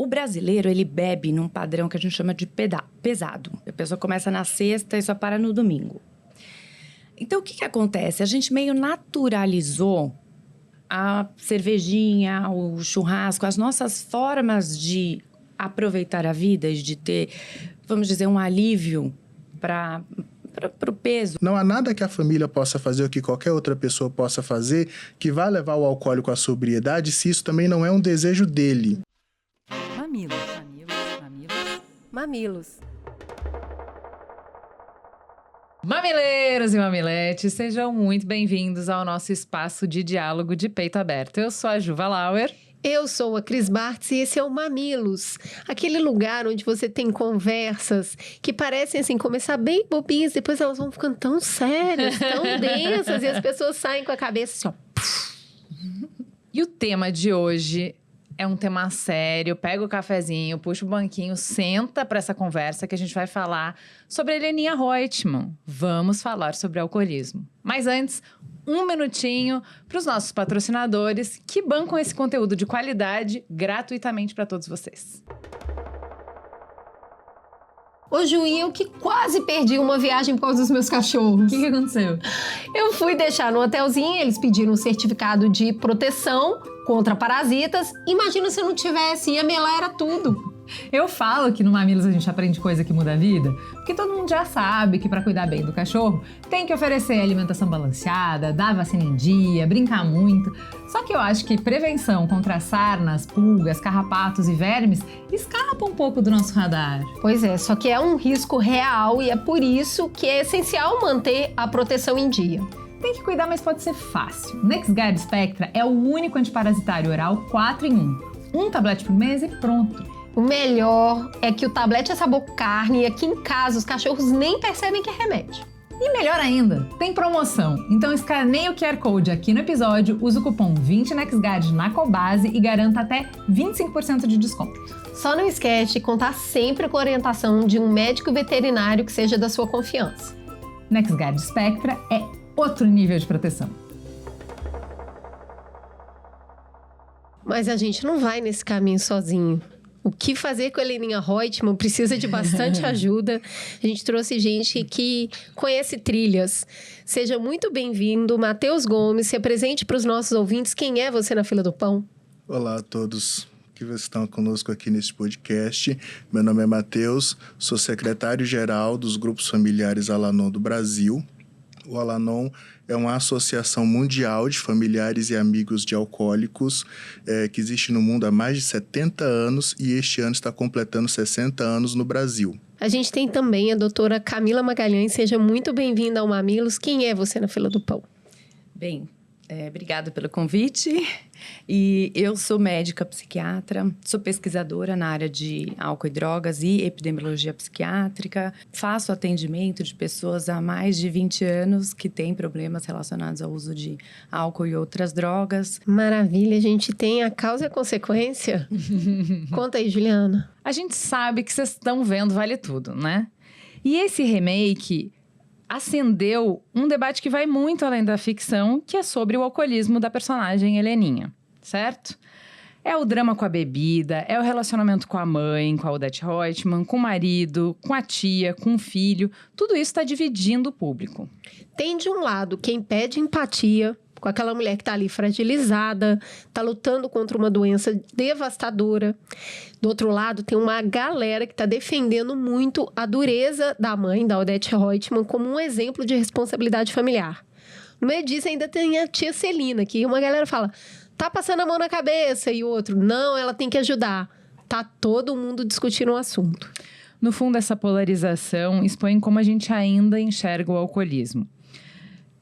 brasileiro, ele bebe num padrão que a gente chama de pesado. A pessoa começa na sexta e só para no domingo. Então, o que acontece? A gente meio naturalizou a cervejinha, o churrasco, as nossas formas de aproveitar a vida e de ter, vamos dizer, um alívio para o peso. Não há nada que a família possa fazer ou que qualquer outra pessoa possa fazer que vá levar o alcoólico à sobriedade se isso também não é um desejo dele. Mamilos, mamilos, mamilos. Mamilos. Mamileiros e mamiletes, sejam muito bem-vindos ao nosso espaço de diálogo de peito aberto. Eu sou a Juva Lauer. Eu sou a Cris Bartz e esse é o Mamilos, aquele lugar onde você tem conversas que parecem assim, começar bem bobinhas, depois elas vão ficando tão sérias, tão densas, e as pessoas saem com a cabeça assim, ó. E o tema de hoje é um tema sério. Pega o cafezinho, puxa o banquinho, senta para essa conversa que a gente vai falar sobre a Heleninha Reutemann. Vamos falar sobre alcoolismo. Mas antes, um minutinho para os nossos patrocinadores que bancam esse conteúdo de qualidade gratuitamente para todos vocês. Ô, Ju, e eu que quase perdi uma viagem por causa dos meus cachorros. O que aconteceu? Eu fui deixar no hotelzinho, eles pediram um certificado de proteção contra parasitas. Imagina se eu não tivesse, ia melar tudo. Eu falo que no Mamilos a gente aprende coisa que muda a vida, porque todo mundo já sabe que para cuidar bem do cachorro tem que oferecer alimentação balanceada, dar vacina em dia, brincar muito. Só que eu acho que prevenção contra sarnas, pulgas, carrapatos e vermes escapa um pouco do nosso radar. Pois é, só que é um risco real e é por isso que é essencial manter a proteção em dia. Tem que cuidar, mas pode ser fácil. O NexGard Spectra é o único antiparasitário oral 4 em 1. Um tablete por mês e pronto. O melhor é que o tablete é sabor carne e aqui em casa os cachorros nem percebem que é remédio. E melhor ainda, tem promoção. Então escaneie o QR Code aqui no episódio, usa o cupom 20NexGard na Cobase e garanta até 25% de desconto. Só não esquece de contar sempre com a orientação de um médico veterinário que seja da sua confiança. NexGard Spectra é outro nível de proteção. Mas a gente não vai nesse caminho sozinho. O que fazer com a Heleninha Reutemann precisa de bastante ajuda. A gente trouxe gente que conhece trilhas. Seja muito bem-vindo, Matheus Gomes. Se apresente para os nossos ouvintes. Quem é você na fila do pão? Olá a todos que estão conosco aqui nesse podcast. Meu nome é Matheus, sou secretário-geral dos grupos familiares Al-Anon do Brasil. O Al-Anon é uma associação mundial de familiares e amigos de alcoólicos que existe no mundo há mais de 70 anos e este ano está completando 60 anos no Brasil. A gente tem também a doutora Camila Magalhães. Seja muito bem-vinda ao Mamilos. Quem é você na fila do pão? Bem, obrigada pelo convite. E eu sou médica psiquiatra, sou pesquisadora na área de álcool e drogas e epidemiologia psiquiátrica. Faço atendimento de pessoas há mais de 20 anos que têm problemas relacionados ao uso de álcool e outras drogas. Maravilha, a gente tem a causa e a consequência. Conta aí, Juliana. A gente sabe que vocês estão vendo Vale Tudo, né? E esse remake acendeu um debate que vai muito além da ficção, que é sobre o alcoolismo da personagem Heleninha, certo? É o drama com a bebida, é o relacionamento com a mãe, com a Odete Reutemann, com o marido, com a tia, com o filho. Tudo isso está dividindo o público. Tem de um lado quem pede empatia com aquela mulher que está ali fragilizada, está lutando contra uma doença devastadora. Do outro lado, tem uma galera que está defendendo muito a dureza da mãe, da Odete Reutemann, como um exemplo de responsabilidade familiar. No meio disso, ainda tem a tia Celina, que uma galera fala, tá passando a mão na cabeça, e o outro, não, ela tem que ajudar. Tá todo mundo discutindo o assunto. No fundo, essa polarização expõe como a gente ainda enxerga o alcoolismo.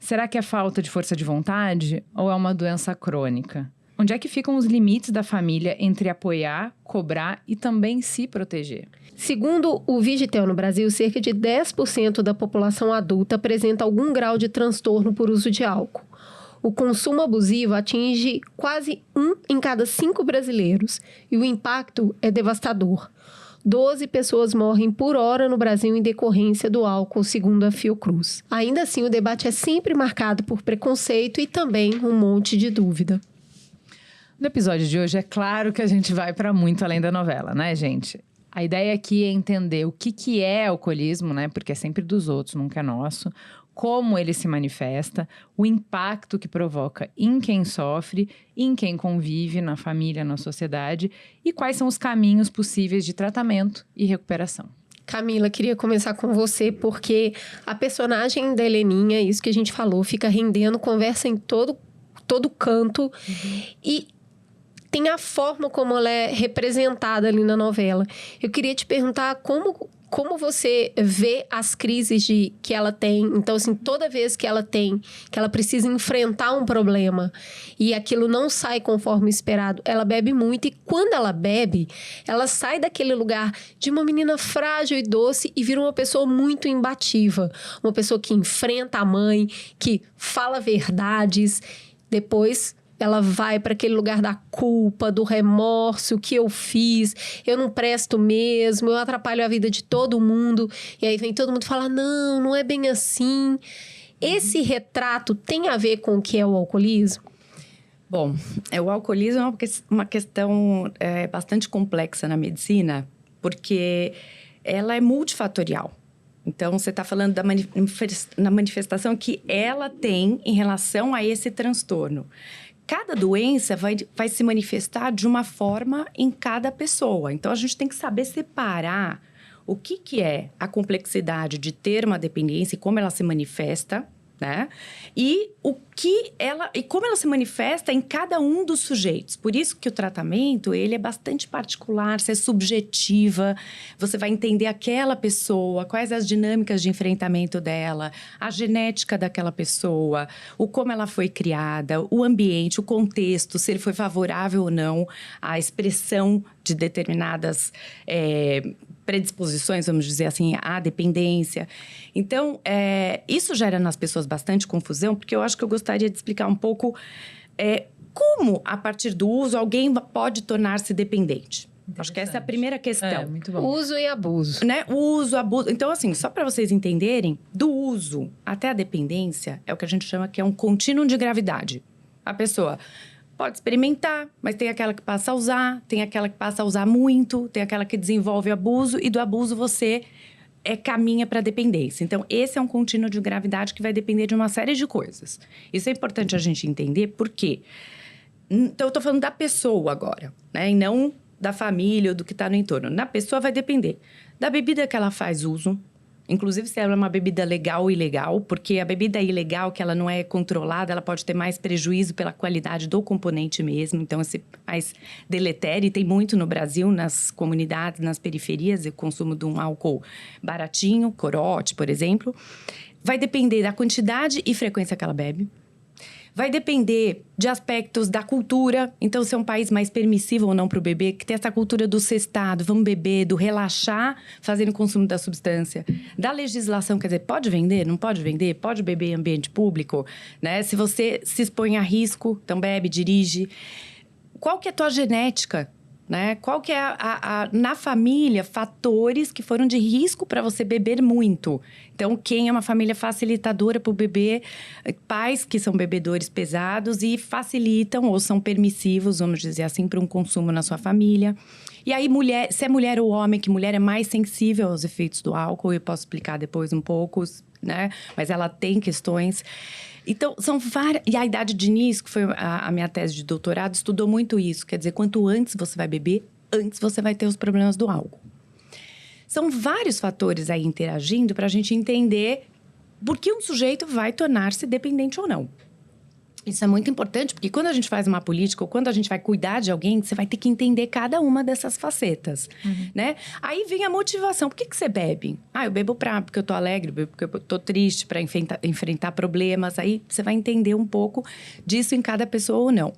Será que é falta de força de vontade ou é uma doença crônica? Onde é que ficam os limites da família entre apoiar, cobrar e também se proteger? Segundo o Vigitel no Brasil, cerca de 10% da população adulta apresenta algum grau de transtorno por uso de álcool. O consumo abusivo atinge quase 1 em cada 5 brasileiros e o impacto é devastador. 12 pessoas morrem por hora no Brasil em decorrência do álcool, segundo a Fiocruz. Ainda assim, o debate é sempre marcado por preconceito e também um monte de dúvida. No episódio de hoje, é claro que a gente vai para muito além da novela, né, gente? A ideia aqui é entender o que é alcoolismo, né? Porque é sempre dos outros, nunca é nosso. Como ele se manifesta, o impacto que provoca em quem sofre, em quem convive, na família, na sociedade. E quais são os caminhos possíveis de tratamento e recuperação. Camila, queria começar com você, porque a personagem da Heleninha, isso que a gente falou, fica rendendo conversa em todo canto. E tem a forma como ela é representada ali na novela. Eu queria te perguntar como você vê as crises que ela tem. Então, assim, toda vez que ela precisa enfrentar um problema e aquilo não sai conforme esperado, ela bebe muito. E quando ela bebe, ela sai daquele lugar de uma menina frágil e doce e vira uma pessoa muito imbatível. Uma pessoa que enfrenta a mãe, que fala verdades. Depois ela vai para aquele lugar da culpa, do remorso, o que eu fiz, eu não presto mesmo, eu atrapalho a vida de todo mundo. E aí vem todo mundo falar, não é bem assim. Esse retrato tem a ver com o que é o alcoolismo? Bom, o alcoolismo é uma questão bastante complexa na medicina, porque ela é multifatorial. Então, você está falando na manifestação que ela tem em relação a esse transtorno. Cada doença vai se manifestar de uma forma em cada pessoa. Então, a gente tem que saber separar o que é a complexidade de ter uma dependência e como ela se manifesta, né? E como ela se manifesta em cada um dos sujeitos. Por isso que o tratamento, ele é bastante particular, você é subjetiva, você vai entender aquela pessoa, quais as dinâmicas de enfrentamento dela, a genética daquela pessoa, o como ela foi criada, o ambiente, o contexto, se ele foi favorável ou não à expressão de determinadas predisposições, vamos dizer assim, à dependência. Então, isso gera nas pessoas bastante confusão, porque eu acho que eu gostaria de explicar um pouco como, a partir do uso, alguém pode tornar-se dependente. Acho que essa é a primeira questão. Muito bom. Uso e abuso. Né? O uso, abuso. Então, assim, só para vocês entenderem, do uso até a dependência, é o que a gente chama que é um contínuo de gravidade. A pessoa pode experimentar, mas tem aquela que passa a usar, tem aquela que passa a usar muito, tem aquela que desenvolve abuso, e do abuso você caminha para a dependência. Então, esse é um contínuo de gravidade que vai depender de uma série de coisas. Isso é importante a gente entender, por quê? Então, eu estou falando da pessoa agora, né? E não da família ou do que está no entorno. Na pessoa vai depender da bebida que ela faz uso, inclusive se ela é uma bebida legal ou ilegal, porque a bebida ilegal, que ela não é controlada, ela pode ter mais prejuízo pela qualidade do componente mesmo. Então, esse mais deletério, e tem muito no Brasil, nas comunidades, nas periferias, o consumo de um álcool baratinho, corote, por exemplo. Vai depender da quantidade e frequência que ela bebe. Vai depender de aspectos da cultura. Então, se é um país mais permissivo ou não para o bebê, que tem essa cultura do sextado, vamos beber, do relaxar, fazendo o consumo da substância. Da legislação, quer dizer, pode vender, não pode vender, pode beber em ambiente público, né? Se você se expõe a risco, então bebe, dirige. Qual que é a tua genética? Né? Qual que é, na família, fatores que foram de risco para você beber muito? Então, quem é uma família facilitadora para o bebê, pais que são bebedores pesados e facilitam ou são permissivos, vamos dizer assim, para um consumo na sua família. E aí, se é mulher ou homem, que mulher é mais sensível aos efeitos do álcool, eu posso explicar depois um pouco, né? Mas ela tem questões. Então, são várias... E a idade de início, que foi a minha tese de doutorado, estudou muito isso. Quer dizer, quanto antes você vai beber, antes você vai ter os problemas do álcool. São vários fatores aí interagindo para a gente entender por que um sujeito vai tornar-se dependente ou não. Isso é muito importante, porque quando a gente faz uma política ou quando a gente vai cuidar de alguém, você vai ter que entender cada uma dessas facetas, né? Aí vem a motivação. Por que você bebe? Eu bebo porque eu tô alegre, bebo porque eu tô triste, para enfrentar problemas. Aí você vai entender um pouco disso em cada pessoa ou não.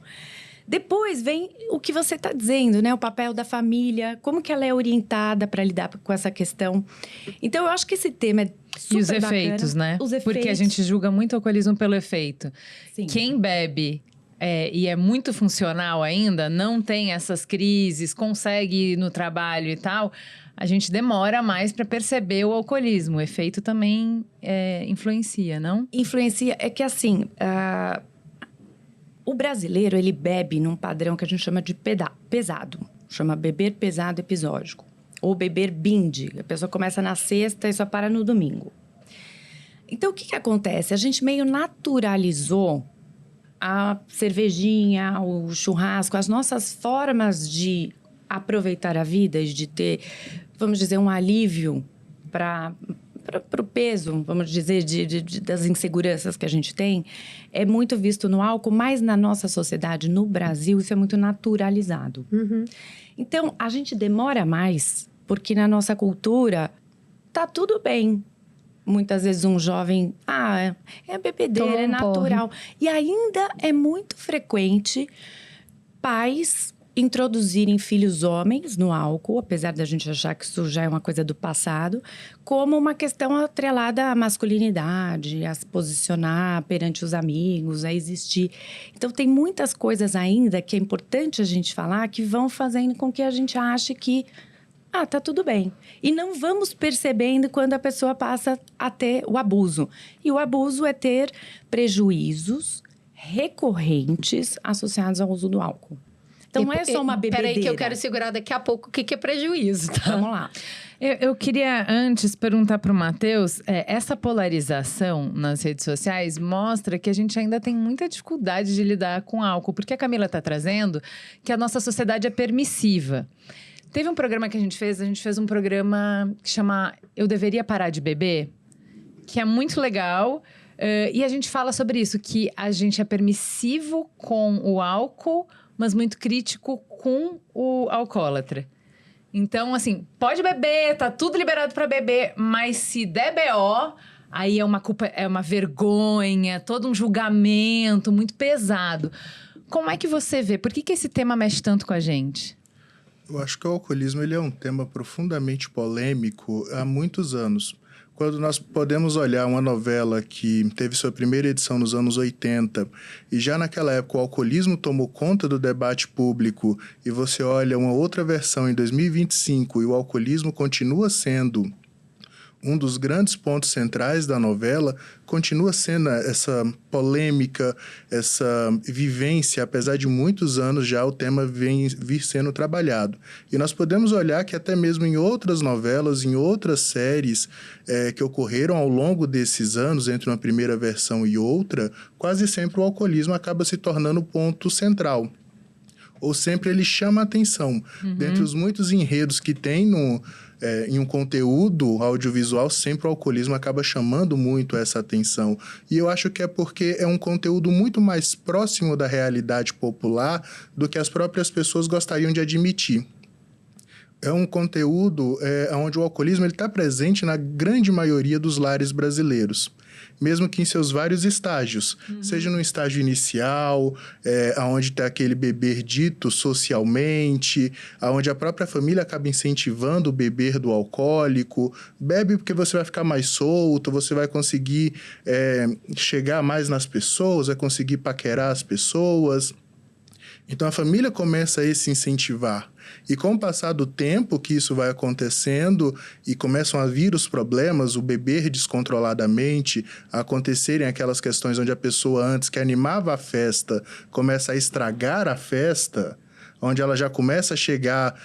Depois vem o que você está dizendo, né? O papel da família, como que ela é orientada para lidar com essa questão. Então, eu acho que esse tema é super E os bacana. efeitos, né? Os efeitos. Porque a gente julga muito o alcoolismo pelo efeito. Sim. Quem bebe e é muito funcional ainda, não tem essas crises, consegue ir no trabalho e tal, a gente demora mais para perceber o alcoolismo. O efeito também influencia, não? Influencia. É que assim... O brasileiro, ele bebe num padrão que a gente chama de pesado. Chama beber pesado episódico. Ou beber binge. A pessoa começa na sexta e só para no domingo. Então, o que acontece? A gente meio naturalizou a cervejinha, o churrasco, as nossas formas de aproveitar a vida, de ter, vamos dizer, um alívio para o peso, vamos dizer, das inseguranças que a gente tem, é muito visto no álcool, mas na nossa sociedade, no Brasil, isso é muito naturalizado. Então, a gente demora mais, porque na nossa cultura, tá tudo bem. Muitas vezes um jovem, é bebedeira, é natural. E ainda é muito frequente pais introduzirem filhos homens no álcool, apesar da gente achar que isso já é uma coisa do passado, como uma questão atrelada à masculinidade, a se posicionar perante os amigos, a existir. Então, tem muitas coisas ainda que é importante a gente falar que vão fazendo com que a gente ache que tá tudo bem. E não vamos percebendo quando a pessoa passa a ter o abuso. E o abuso é ter prejuízos recorrentes associados ao uso do álcool. Então, não é só uma bebedeira. Peraí que eu quero segurar daqui a pouco o que é prejuízo, tá? Vamos lá. Eu queria antes perguntar para o Matheus, essa polarização nas redes sociais mostra que a gente ainda tem muita dificuldade de lidar com álcool, porque a Camila está trazendo que a nossa sociedade é permissiva. Teve um programa que a gente fez um programa que chama Eu Deveria Parar de Beber, que é muito legal. E a gente fala sobre isso, que a gente é permissivo com o álcool, mas muito crítico com o alcoólatra. Então, assim, pode beber, tá tudo liberado para beber, mas se der BO, aí é uma culpa, é uma vergonha, todo um julgamento muito pesado. Como é que você vê? Por que esse tema mexe tanto com a gente? Eu acho que o alcoolismo ele é um tema profundamente polêmico há muitos anos. Quando nós podemos olhar uma novela que teve sua primeira edição nos anos 80 e já naquela época o alcoolismo tomou conta do debate público e você olha uma outra versão em 2025 e o alcoolismo continua sendo um dos grandes pontos centrais da novela, continua sendo essa polêmica, essa vivência, apesar de muitos anos já o tema vir sendo trabalhado. E nós podemos olhar que até mesmo em outras novelas, em outras séries que ocorreram ao longo desses anos, entre uma primeira versão e outra, quase sempre o alcoolismo acaba se tornando o ponto central. Ou sempre ele chama a atenção. Dentre os muitos enredos que tem em um conteúdo audiovisual, sempre o alcoolismo acaba chamando muito essa atenção. E eu acho que é porque é um conteúdo muito mais próximo da realidade popular do que as próprias pessoas gostariam de admitir. É um conteúdo onde o alcoolismo está presente na grande maioria dos lares brasileiros, mesmo que em seus vários estágios, seja no estágio inicial, onde está aquele beber dito socialmente, onde a própria família acaba incentivando o beber do alcoólico, bebe porque você vai ficar mais solto, você vai conseguir chegar mais nas pessoas, vai conseguir paquerar as pessoas. Então, a família começa a se incentivar. E com o passar do tempo que isso vai acontecendo e começam a vir os problemas, o beber descontroladamente, a acontecerem aquelas questões onde a pessoa antes que animava a festa começa a estragar a festa, onde ela já começa a chegar,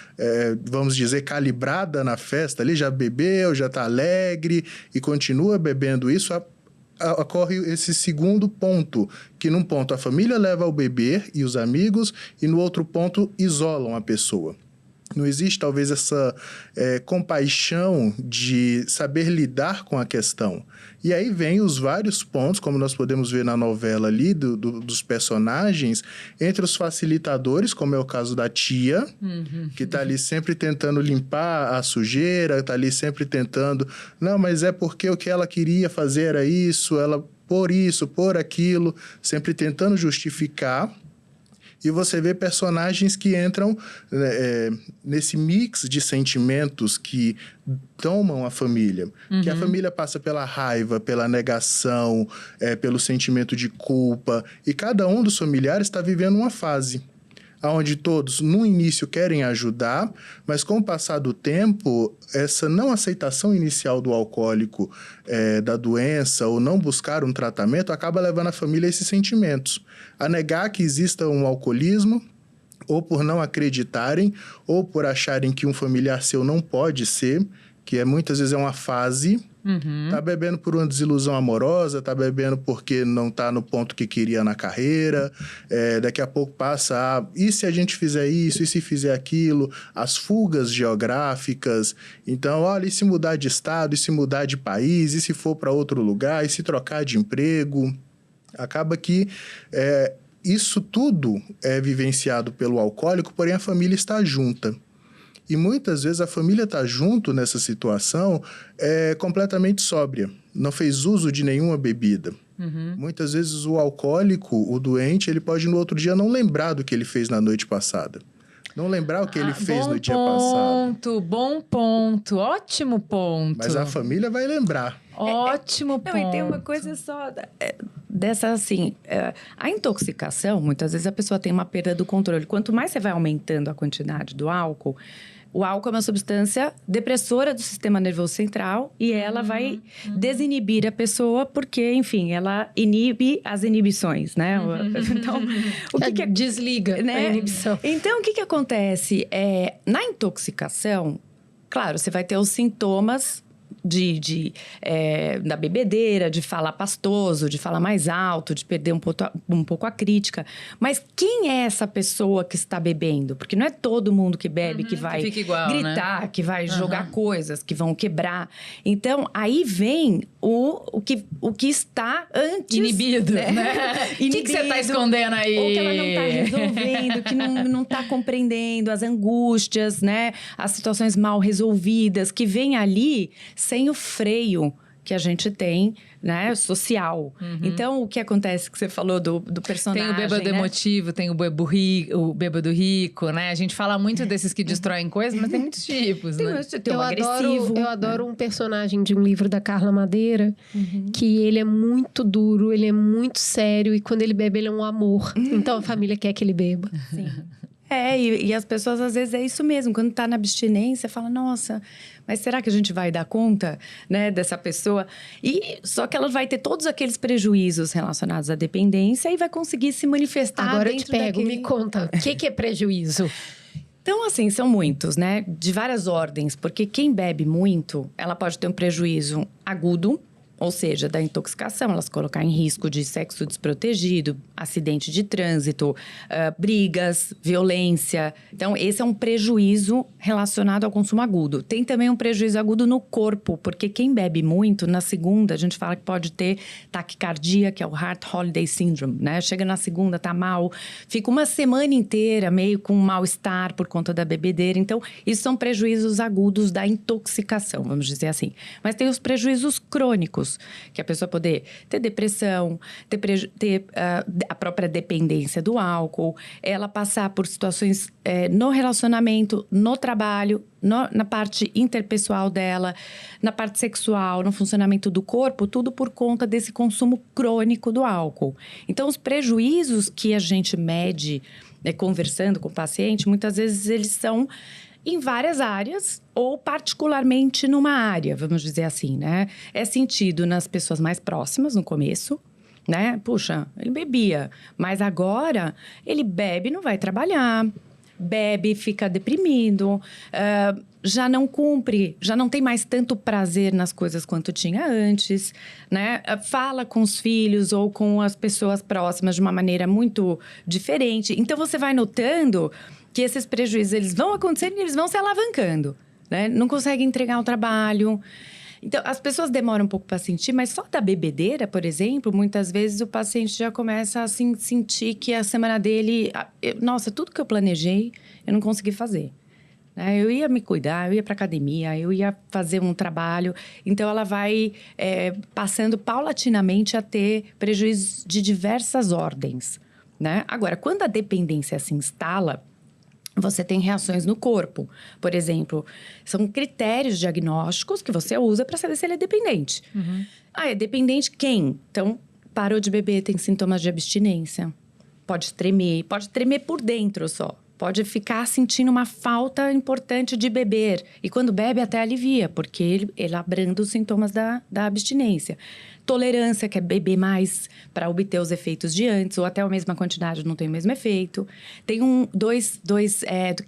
vamos dizer, calibrada na festa, ali já bebeu, já está alegre e continua bebendo isso, ocorre esse segundo ponto, que num ponto a família leva ao beber e os amigos, e no outro ponto isolam a pessoa. Não existe talvez essa compaixão de saber lidar com a questão. E aí vem os vários pontos, como nós podemos ver na novela ali, dos personagens, entre os facilitadores, como é o caso da tia, que está ali sempre tentando limpar a sujeira, está ali sempre tentando... Não, mas é porque o que ela queria fazer era isso, ela por aquilo, sempre tentando justificar. E você vê personagens que entram nesse mix de sentimentos que tomam a família. Que a família passa pela raiva, pela negação, pelo sentimento de culpa. E cada um dos familiares está vivendo uma fase. onde todos, no início, querem ajudar, mas com o passar do tempo, essa não aceitação inicial do alcoólico da doença ou não buscar um tratamento acaba levando a família a esses sentimentos. A negar que exista um alcoolismo, ou por não acreditarem, ou por acharem que um familiar seu não pode ser, que muitas vezes é uma fase. Tá bebendo por uma desilusão amorosa, tá bebendo porque não tá no ponto que queria na carreira, daqui a pouco passa, e se a gente fizer isso, e se fizer aquilo, as fugas geográficas. Então, olha, e se mudar de estado, e se mudar de país, e se for para outro lugar, e se trocar de emprego. Acaba que isso tudo é vivenciado pelo alcoólico, porém a família está junta. E muitas vezes a família está junto nessa situação completamente sóbria, não fez uso de nenhuma bebida. Muitas vezes o alcoólico, o doente, ele pode no outro dia não lembrar do que ele fez na noite passada. Não lembrar o que ele fez no dia passado. Bom ponto, ótimo ponto. Mas a família vai lembrar. Ótimo ponto. Não, e tem uma coisa só dessa, assim, a intoxicação, muitas vezes a pessoa tem uma perda do controle. Quanto mais você vai aumentando a quantidade do álcool, o álcool é uma substância depressora do sistema nervoso central e ela vai desinibir a pessoa porque, enfim, ela inibe as inibições, né? Então, o que desliga, né, a inibição. Então, o que acontece? Na intoxicação, claro, você vai ter os sintomas da bebedeira, de falar pastoso, de falar mais alto, de perder um pouco a crítica. Mas quem é essa pessoa que está bebendo? Porque não é todo mundo que bebe que vai gritar, né? Que vai jogar coisas, que vão quebrar. Então, aí vem o que está antes... Inibido, né? O que você está escondendo aí? Ou que ela não está resolvendo, que não está compreendendo as angústias, né? As situações mal resolvidas, que vem ali sem o freio que a gente tem, né, social. Então, o que acontece que você falou do personagem, tem o bêbado emotivo, tem o bêbado rico, né? A gente fala muito desses que destroem coisas, mas tem muitos tipos, né? Tem o agressivo. Eu adoro um personagem de um livro da Carla Madeira, que ele é muito duro, ele é muito sério, e quando ele bebe, ele é um amor. Então, a família quer que ele beba. Sim. E as pessoas, às vezes, é isso mesmo. Quando tá na abstinência, fala, nossa, mas será que a gente vai dar conta, né, dessa pessoa? Só que ela vai ter todos aqueles prejuízos relacionados à dependência e vai conseguir se manifestar. Agora eu te pego, me conta, o que é prejuízo? Então, assim, são muitos, né? De várias ordens. Porque quem bebe muito, ela pode ter um prejuízo agudo, ou seja, da intoxicação, elas colocar em risco de sexo desprotegido, acidente de trânsito, brigas, violência. Então, esse é um prejuízo relacionado ao consumo agudo. Tem também um prejuízo agudo no corpo, porque quem bebe muito, na segunda, a gente fala que pode ter taquicardia, que é o Heart Holiday Syndrome, né? Chega na segunda, tá mal, fica uma semana inteira meio com mal-estar por conta da bebedeira. Então, isso são prejuízos agudos da intoxicação, vamos dizer assim. Mas tem os prejuízos crônicos, que a pessoa poder ter depressão, ter a própria dependência do álcool, ela passar por situações no relacionamento, no trabalho, na parte interpessoal dela, na parte sexual, no funcionamento do corpo, tudo por conta desse consumo crônico do álcool. Então, os prejuízos que a gente mede, conversando com o paciente, muitas vezes eles são em várias áreas ou particularmente numa área, vamos dizer assim, né? É sentido nas pessoas mais próximas no começo, né? Puxa, ele bebia, mas agora ele bebe e não vai trabalhar, bebe e fica deprimido, já não cumpre, já não tem mais tanto prazer nas coisas quanto tinha antes, né? Fala com os filhos ou com as pessoas próximas de uma maneira muito diferente. Então, você vai notando que esses prejuízos, eles vão acontecendo e eles vão se alavancando, né? Não consegue entregar o trabalho. Então, as pessoas demoram um pouco para sentir, mas só da bebedeira, por exemplo, muitas vezes o paciente já começa a sentir que a semana dele... Nossa, tudo que eu planejei, eu não consegui fazer. Eu ia me cuidar, eu ia para academia, eu ia fazer um trabalho. Então, ela vai passando paulatinamente a ter prejuízos de diversas ordens, né? Agora, quando a dependência se instala, você tem reações no corpo. Por exemplo, são critérios diagnósticos que você usa para saber se ele é dependente. É dependente quem? Então, parou de beber, tem sintomas de abstinência. pode tremer por dentro só. Pode ficar sentindo uma falta importante de beber. E quando bebe, até alivia, porque ele abranda os sintomas da abstinência. Tolerância, que é beber mais para obter os efeitos de antes, ou até a mesma quantidade não tem o mesmo efeito. Tem dois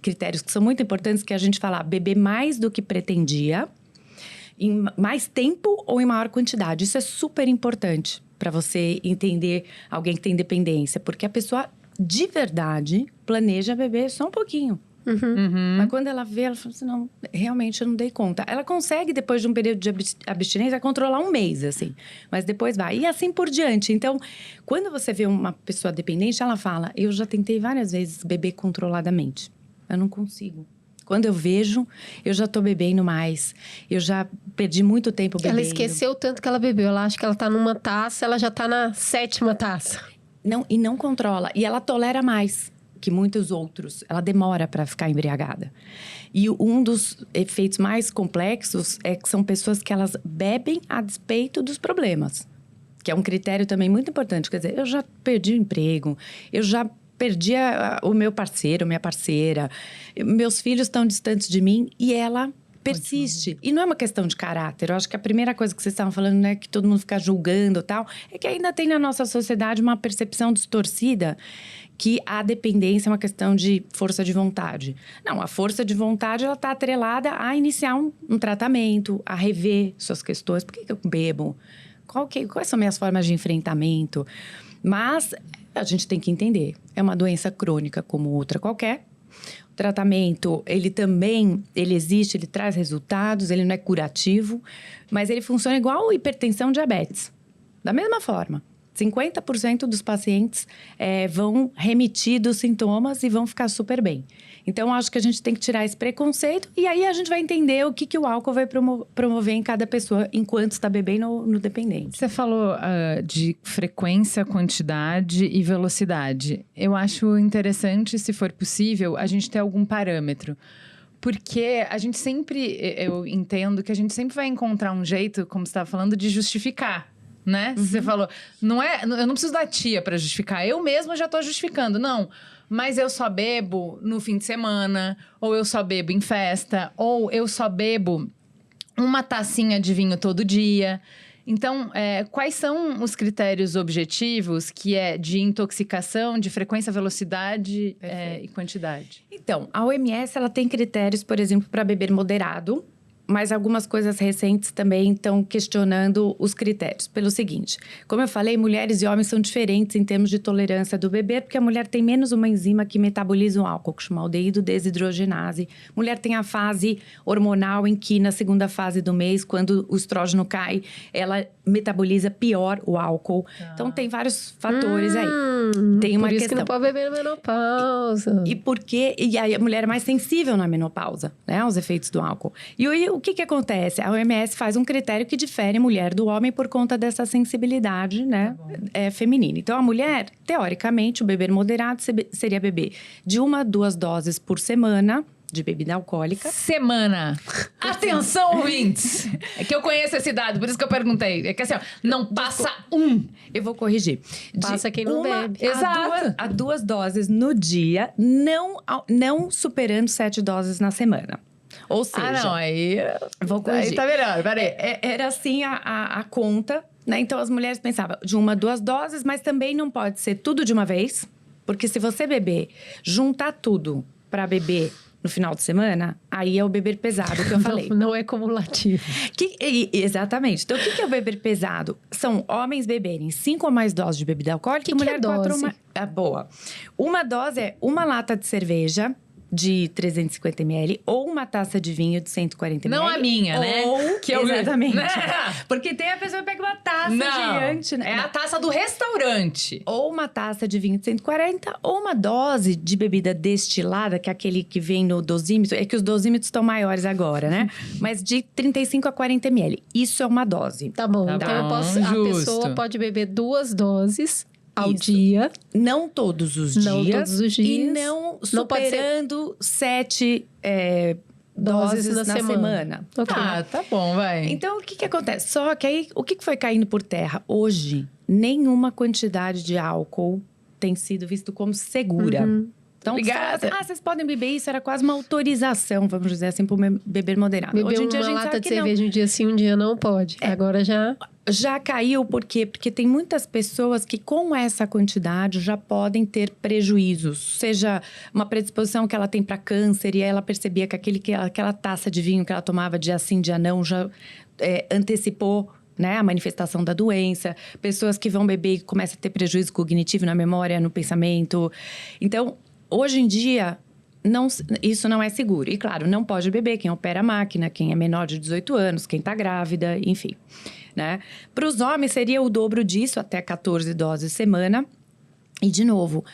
critérios que são muito importantes, que a gente fala beber mais do que pretendia, em mais tempo ou em maior quantidade. Isso é super importante para você entender alguém que tem dependência, porque a pessoa de verdade planeja beber só um pouquinho. Mas quando ela vê, ela fala assim, não, realmente eu não dei conta. Ela consegue, depois de um período de abstinência, controlar um mês, assim. Mas depois vai. E assim por diante. Então, quando você vê uma pessoa dependente, ela fala, eu já tentei várias vezes beber controladamente. Eu não consigo. Quando eu vejo, eu já tô bebendo mais. Eu já perdi muito tempo bebendo. Ela esqueceu o tanto que ela bebeu. Ela acha que ela tá numa taça, ela já tá na 7ª taça. Não controla. E ela tolera mais que muitos outros. Ela demora para ficar embriagada. E um dos efeitos mais complexos é que são pessoas que elas bebem a despeito dos problemas. Que é um critério também muito importante. Quer dizer, eu já perdi o emprego, eu já perdi o meu parceiro, minha parceira, meus filhos estão distantes de mim e ela persiste. E não é uma questão de caráter. Eu acho que a primeira coisa que vocês estavam falando, né, que todo mundo fica julgando e tal, é que ainda tem na nossa sociedade uma percepção distorcida que a dependência é uma questão de força de vontade. Não, a força de vontade, ela está atrelada a iniciar um tratamento, a rever suas questões. Por que eu bebo? Quais são minhas formas de enfrentamento? Mas a gente tem que entender, é uma doença crônica como outra qualquer. O tratamento, ele existe, ele traz resultados, ele não é curativo, mas ele funciona igual hipertensão e diabetes. Da mesma forma, 50% dos pacientes vão remitir dos sintomas e vão ficar super bem. Então, acho que a gente tem que tirar esse preconceito e aí a gente vai entender o que o álcool vai promover em cada pessoa enquanto está bebendo no dependente. Você falou de frequência, quantidade e velocidade. Eu acho interessante, se for possível, a gente ter algum parâmetro. Porque a gente sempre, eu entendo que a gente sempre vai encontrar um jeito, como você estava falando, de justificar. Né? Você falou, eu não preciso da tia para justificar, eu mesma já tô justificando, não. Mas eu só bebo no fim de semana, ou eu só bebo em festa, ou eu só bebo uma tacinha de vinho todo dia. Então, quais são os critérios objetivos que é de intoxicação, de frequência, velocidade e quantidade? Então, a OMS ela tem critérios, por exemplo, para beber moderado. Mas algumas coisas recentes também estão questionando os critérios. Pelo seguinte, como eu falei, mulheres e homens são diferentes em termos de tolerância do beber, porque a mulher tem menos uma enzima que metaboliza o álcool, que chama aldeído desidrogenase. Mulher tem a fase hormonal em que, na segunda fase do mês, quando o estrógeno cai, ela metaboliza pior o álcool. Então, tem vários fatores aí. Tem uma por isso questão. que não pode beber na menopausa. E aí a mulher é mais sensível na menopausa, né, aos efeitos do álcool. E aí, o que acontece? A OMS faz um critério que difere mulher do homem por conta dessa sensibilidade, né, feminina. Então, a mulher, teoricamente, o beber moderado seria beber de 1 a 2 doses por semana de bebida alcoólica. Semana. Atenção, ouvintes! É que eu conheço esse dado, por isso que eu perguntei. É que assim, ó, não passa Eu vou corrigir. Passa quem não bebe. Exato. A 2 doses no dia, não superando 7 doses na semana. Ou seja... aí... Vou corrigir. Aí tá melhor, peraí. Era assim a conta, né? Então, as mulheres pensavam de 1 a 2 doses, mas também não pode ser tudo de uma vez. Porque se você beber, juntar tudo para beber no final de semana, aí é o beber pesado que eu falei. Não é cumulativo. Exatamente. Então, o que é o beber pesado? São homens beberem 5 ou mais doses de bebida alcoólica Que e mulher que é 4 dose? ou mais. Boa. Uma dose é uma lata de cerveja de 350 ml ou uma taça de vinho de 140 ml. Não a minha, né? Que é exatamente. Né? Porque tem a pessoa que pega uma taça Não, gigante, né? é a taça do restaurante. Ou uma taça de vinho de 140, ou uma dose de bebida destilada, que é aquele que vem no dosímetro. É que os dosímetros estão maiores agora, né? Mas de 35 a 40 ml. Isso é uma dose. Tá bom. Tá Então, bom, a justo. pessoa pode beber 2 doses ao Isso. dia. Não todos os dias. Não todos os dias. E não Não pode ser- superando 7 doses na semana. Ok. Tá bom, vai. Então, o que acontece? Só que aí, o que foi caindo por terra? Hoje, nenhuma quantidade de álcool tem sido visto como segura. Então, Obrigada. vocês podem beber isso, era quase uma autorização, vamos dizer assim, para beber moderado. Beber Hoje em dia a uma gente lata sabe de que não. cerveja um dia sim, um dia não pode. Agora já... Já caiu, por quê? Porque tem muitas pessoas que com essa quantidade já podem ter prejuízos. Seja uma predisposição que ela tem para câncer e ela percebia que aquela taça de vinho que ela tomava dia sim, dia não, já antecipou, né, a manifestação da doença. Pessoas que vão beber e começam a ter prejuízo cognitivo na memória, no pensamento. Então, hoje em dia... isso não é seguro. E, claro, não pode beber quem opera a máquina, quem é menor de 18 anos, quem está grávida, enfim. Né? Para os homens, seria o dobro disso, até 14 doses semana. E, de novo,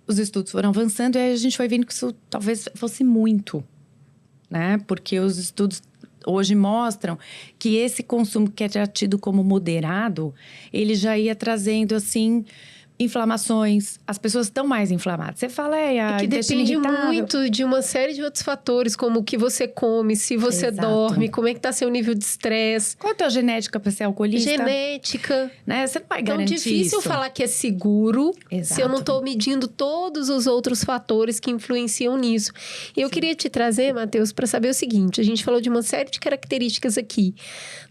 os estudos foram avançando e aí a gente foi vendo que isso talvez fosse muito. Né? Porque os estudos hoje mostram que esse consumo que era tido como moderado, ele já ia trazendo, assim... inflamações, as pessoas estão mais inflamadas. Você fala, a que intestino depende irritável. muito de uma série de outros fatores, como o que você come, se você Exato. dorme, como é que tá seu nível de estresse. Qual é a tua genética para ser alcoolista? Genética. Né? Você não vai Então, garantir difícil isso. falar que é seguro Exato. se eu não estou medindo todos os outros fatores que influenciam nisso. E eu queria te trazer, Matheus, para saber o seguinte. A gente falou de uma série de características aqui.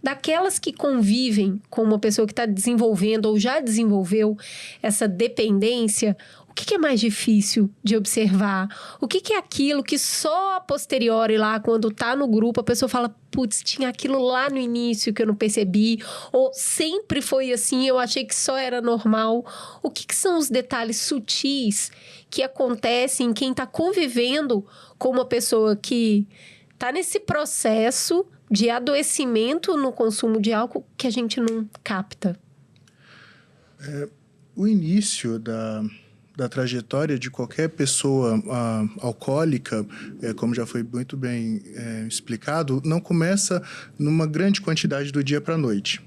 Daquelas que convivem com uma pessoa que está desenvolvendo ou já desenvolveu essa dependência, o que é mais difícil de observar? O que é aquilo que só a posteriori lá, quando tá no grupo, a pessoa fala, putz, tinha aquilo lá no início que eu não percebi, ou sempre foi assim, eu achei que só era normal. O que são os detalhes sutis que acontecem em quem está convivendo com uma pessoa que tá nesse processo de adoecimento no consumo de álcool que a gente não capta? O início da trajetória de qualquer pessoa alcoólica, como já foi muito bem explicado, não começa numa grande quantidade do dia para a noite.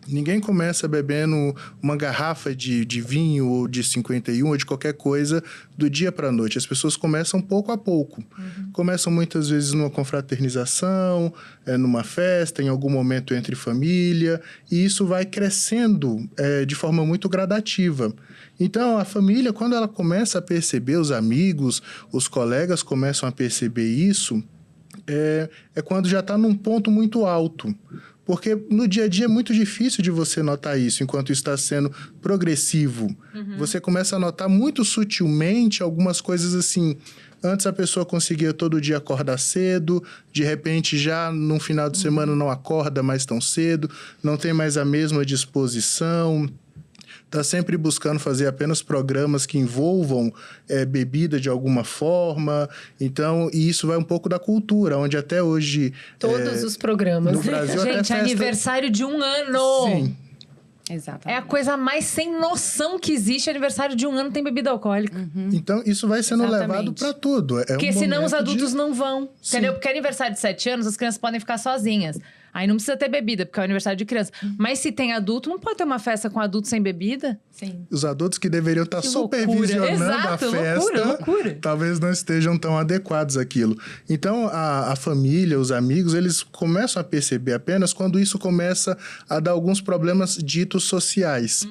Ninguém começa bebendo uma garrafa de vinho ou de 51 ou de qualquer coisa do dia para a noite. As pessoas começam pouco a pouco. Começam muitas vezes numa confraternização, numa festa, em algum momento entre família. E isso vai crescendo de forma muito gradativa. Então, a família, quando ela começa a perceber, os amigos, os colegas começam a perceber isso, é quando já está num ponto muito alto. Porque no dia a dia é muito difícil de você notar isso, enquanto está sendo progressivo. Você começa a notar muito sutilmente algumas coisas assim. Antes a pessoa conseguia todo dia acordar cedo, de repente já no final de semana não acorda mais tão cedo, não tem mais a mesma disposição. Está sempre buscando fazer apenas programas que envolvam bebida de alguma forma. Então, e isso vai um pouco da cultura, onde até hoje... Todos os programas. No Brasil, até Gente, festa... aniversário de 1 ano! Sim. Exato. É a coisa mais sem noção que existe. Aniversário de 1 ano tem bebida alcoólica. Então, isso vai sendo Exatamente. levado para tudo. Porque senão os adultos não vão. Sim. Entendeu? Porque aniversário de 7 anos, as crianças podem ficar sozinhas. Aí não precisa ter bebida, porque é o aniversário de criança. Mas se tem adulto, não pode ter uma festa com adulto sem bebida? Sim. Os adultos que deveriam estar Que loucura. supervisionando Exato, a festa, loucura. talvez não estejam tão adequados àquilo. Então, a família, os amigos, eles começam a perceber apenas quando isso começa a dar alguns problemas ditos sociais.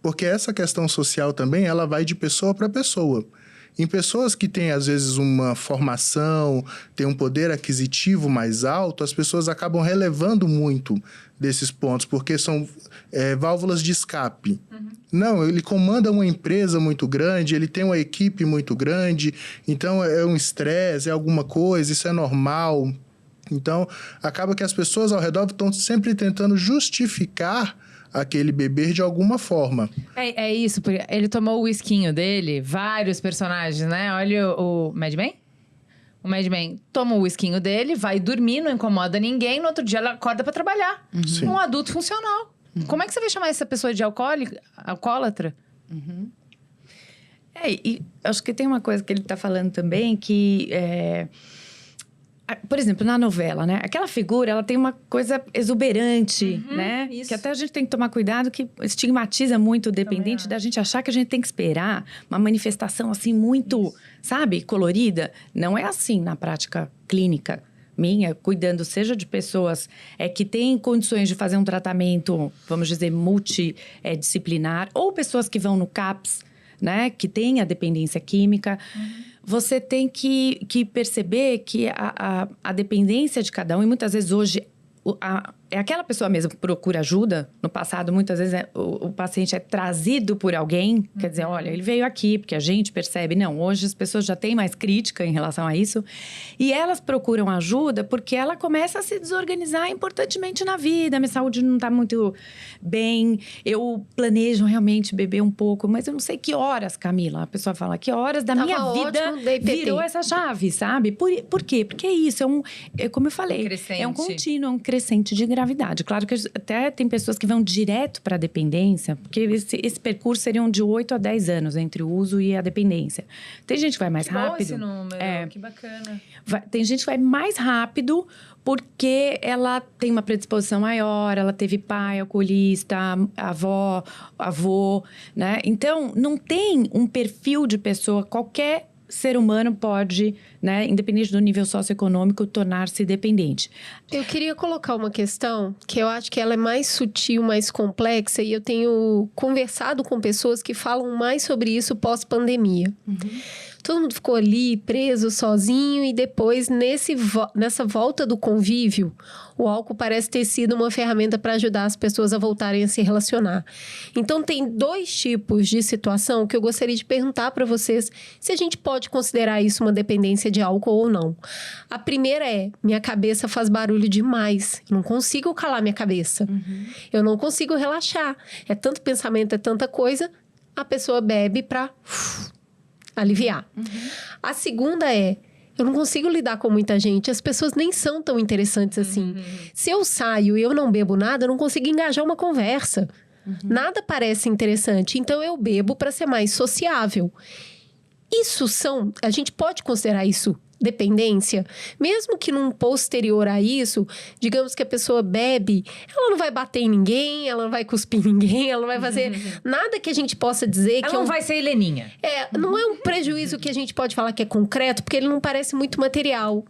Porque essa questão social também, ela vai de pessoa para pessoa. Em pessoas que têm, às vezes, uma formação, têm um poder aquisitivo mais alto, as pessoas acabam relevando muito desses pontos, porque são válvulas de escape. Não, ele comanda uma empresa muito grande, ele tem uma equipe muito grande, então é um estresse, é alguma coisa, isso é normal. Então, acaba que as pessoas ao redor estão sempre tentando justificar aquele beber de alguma forma. É isso, porque ele tomou o whiskinho dele, vários personagens, né? Olha o Mad Men. O Mad Men toma o whiskinho dele, vai dormir, não incomoda ninguém, no outro dia ela acorda pra trabalhar. Sim. Um adulto funcional. Como é que você vai chamar essa pessoa de alcoólatra? E acho que tem uma coisa que ele tá falando também, que... Por exemplo, na novela, né? Aquela figura, ela tem uma coisa exuberante, né? isso. Que até a gente tem que tomar cuidado, que estigmatiza muito o dependente, da gente achar que a gente tem que esperar uma manifestação assim muito, sabe, colorida. Não é assim na prática clínica minha, cuidando seja de pessoas que têm condições de fazer um tratamento, vamos dizer, multidisciplinar, ou pessoas que vão no CAPS, né, que tem a dependência química, você tem que perceber que a dependência de cada um, e muitas vezes hoje é aquela pessoa mesmo que procura ajuda. No passado, muitas vezes, o paciente é trazido por alguém. Quer dizer, olha, ele veio aqui porque a gente percebe. Não, hoje as pessoas já têm mais crítica em relação a isso. E elas procuram ajuda porque ela começa a se desorganizar importantemente na vida. Minha saúde não está muito bem. Eu planejo realmente beber um pouco, mas eu não sei que horas, Camila. A pessoa fala, que horas da minha vida virou essa chave, sabe? Por quê? Porque é isso, como eu falei, é um contínuo, é um crescente de gravidade. Claro que até tem pessoas que vão direto para a dependência, porque esse percurso seriam de 8 a 10 anos entre o uso e a dependência. Tem gente que vai mais rápido. Bom esse número, que bacana. Tem gente que vai mais rápido porque ela tem uma predisposição maior, ela teve pai alcoolista, avó, avô, né? Então, não tem um perfil de pessoa, qualquer ser humano pode, né, independente do nível socioeconômico, tornar-se dependente. Eu queria colocar uma questão que eu acho que ela é mais sutil, mais complexa, e eu tenho conversado com pessoas que falam mais sobre isso pós-pandemia. Todo mundo ficou ali, preso, sozinho, e depois, nessa volta do convívio, o álcool parece ter sido uma ferramenta para ajudar as pessoas a voltarem a se relacionar. Então, tem 2 tipos de situação que eu gostaria de perguntar para vocês se a gente pode considerar isso uma dependência de álcool ou não. A primeira é, minha cabeça faz barulho demais, eu não consigo calar minha cabeça, eu não consigo relaxar, é tanto pensamento, é tanta coisa, a pessoa bebe para aliviar. A segunda é, eu não consigo lidar com muita gente, as pessoas nem são tão interessantes assim. Se eu saio e eu não bebo nada, eu não consigo engajar uma conversa. Nada parece interessante, então eu bebo para ser mais sociável. A gente pode considerar isso dependência? Mesmo que num posterior a isso, digamos que a pessoa bebe, ela não vai bater em ninguém, ela não vai cuspir em ninguém, ela não vai fazer nada que a gente possa dizer ela não vai ser heleninha. Não é um prejuízo que a gente pode falar que é concreto, porque ele não parece muito material.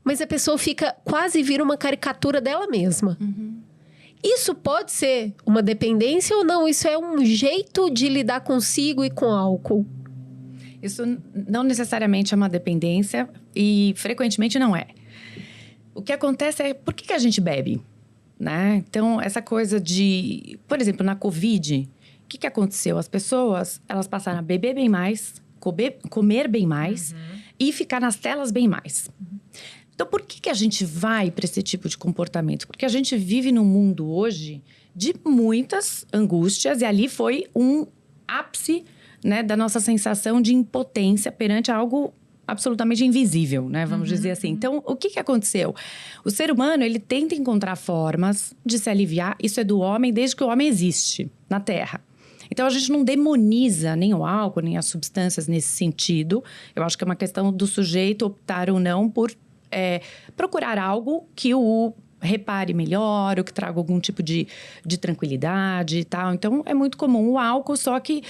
Mas a pessoa quase vira uma caricatura dela mesma. Isso pode ser uma dependência ou não? Isso é um jeito de lidar consigo e com álcool? Isso não necessariamente é uma dependência e frequentemente não é. O que acontece é, por que a gente bebe? Né? Então, essa coisa de... Por exemplo, na Covid, o que aconteceu? As pessoas, elas passaram a beber bem mais, comer bem mais e ficar nas telas bem mais. Então, por que a gente vai para esse tipo de comportamento? Porque a gente vive num mundo hoje de muitas angústias e ali foi um ápice, né, da nossa sensação de impotência perante algo absolutamente invisível, né? Vamos dizer assim. Então, o que aconteceu? O ser humano, ele tenta encontrar formas de se aliviar. Isso é do homem desde que o homem existe na Terra. Então, a gente não demoniza nem o álcool, nem as substâncias nesse sentido. Eu acho que é uma questão do sujeito optar ou não por procurar algo que o repare melhor, ou que traga algum tipo de tranquilidade e tal. Então, é muito comum o álcool, só que,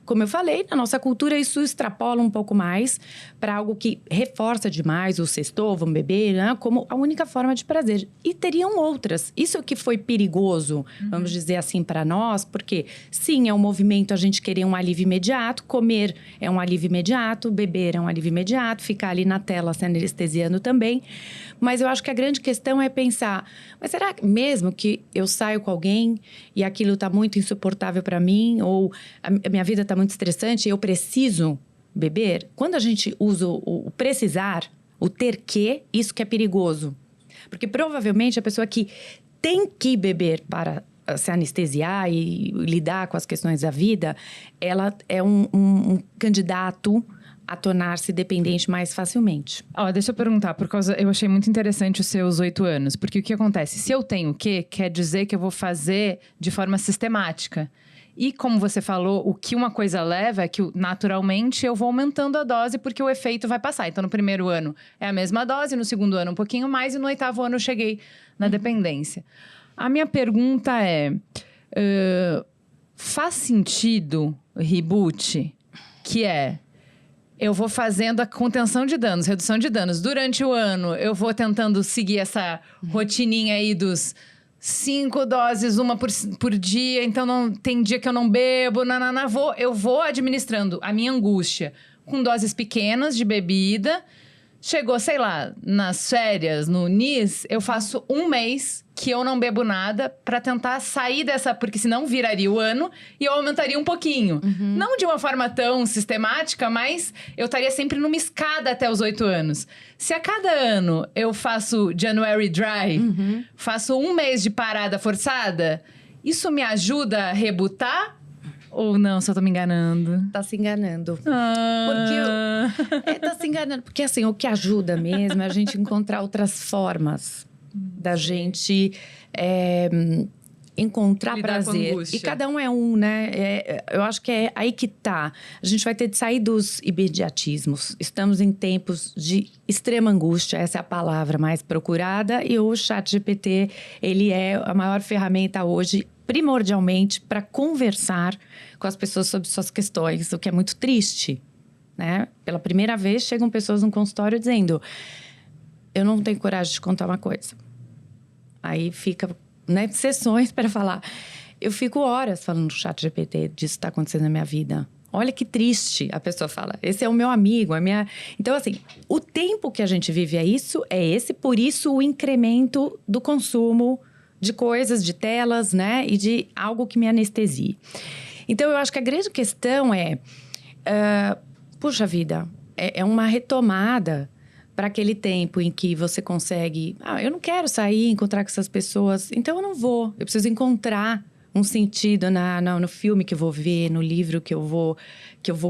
como eu falei, na nossa cultura isso extrapola um pouco mais para algo que reforça demais o sextou, vamos beber, né? Como a única forma de prazer. E teriam outras. Isso que foi perigoso, vamos dizer assim, para nós, porque sim, é um movimento a gente querer um alívio imediato, comer é um alívio imediato, beber é um alívio imediato, ficar ali na tela se anestesiando também. Mas eu acho que a grande questão é pensar, mas será mesmo que eu saio com alguém e aquilo está muito insuportável para mim, ou a minha vida está muito estressante e eu preciso beber? Quando a gente usa o precisar, o ter que, isso que é perigoso. Porque provavelmente a pessoa que tem que beber para se anestesiar e lidar com as questões da vida, ela é um candidato a tornar-se dependente mais facilmente. Deixa eu perguntar, eu achei muito interessante os seus 8 anos, porque o que acontece? Se eu tenho o quê, quer dizer que eu vou fazer de forma sistemática. E como você falou, o que uma coisa leva é que naturalmente eu vou aumentando a dose porque o efeito vai passar. Então, no primeiro ano é a mesma dose, no segundo ano um pouquinho mais e no 8º ano eu cheguei na dependência. A minha pergunta é, faz sentido reboot, que é... Eu vou fazendo a contenção de danos, redução de danos. Durante o ano, eu vou tentando seguir essa rotininha aí dos 5 doses, uma por dia, então não tem dia que eu não bebo, eu vou administrando a minha angústia com doses pequenas de bebida. Chegou, sei lá, nas férias, no NIS, eu faço 1 mês que eu não bebo nada pra tentar sair dessa... Porque senão viraria o ano e eu aumentaria um pouquinho. Não de uma forma tão sistemática, mas eu estaria sempre numa escada até os 8 anos. Se a cada ano eu faço January Dry, faço 1 mês de parada forçada, isso me ajuda a rebutar? Ou não, só tô me enganando? Tá se enganando. Tá se enganando. Porque, assim, o que ajuda mesmo é a gente encontrar outras formas da gente encontrar lidar com prazer. angústia. E cada um é um, né? Eu acho que é aí que tá. A gente vai ter de sair dos imediatismos. Estamos em tempos de extrema angústia. Essa é a palavra mais procurada. E o ChatGPT, ele é a maior ferramenta hoje, primordialmente, para conversar com as pessoas sobre suas questões, o que é muito triste, né? Pela primeira vez, chegam pessoas no consultório dizendo: eu não tenho coragem de contar uma coisa. Aí fica, né, sessões para falar. Eu fico horas falando no ChatGPT disso que está acontecendo na minha vida. Olha que triste, a pessoa fala. Esse é o meu amigo, a minha... Então, assim, o tempo que a gente vive é esse, por isso o incremento do consumo de coisas, de telas, né? E de algo que me anestesie. Então, eu acho que a grande questão puxa vida, é uma retomada para aquele tempo em que você consegue... eu não quero sair, encontrar com essas pessoas, então eu não vou. Eu preciso encontrar um sentido no filme que eu vou ver, no livro que eu vou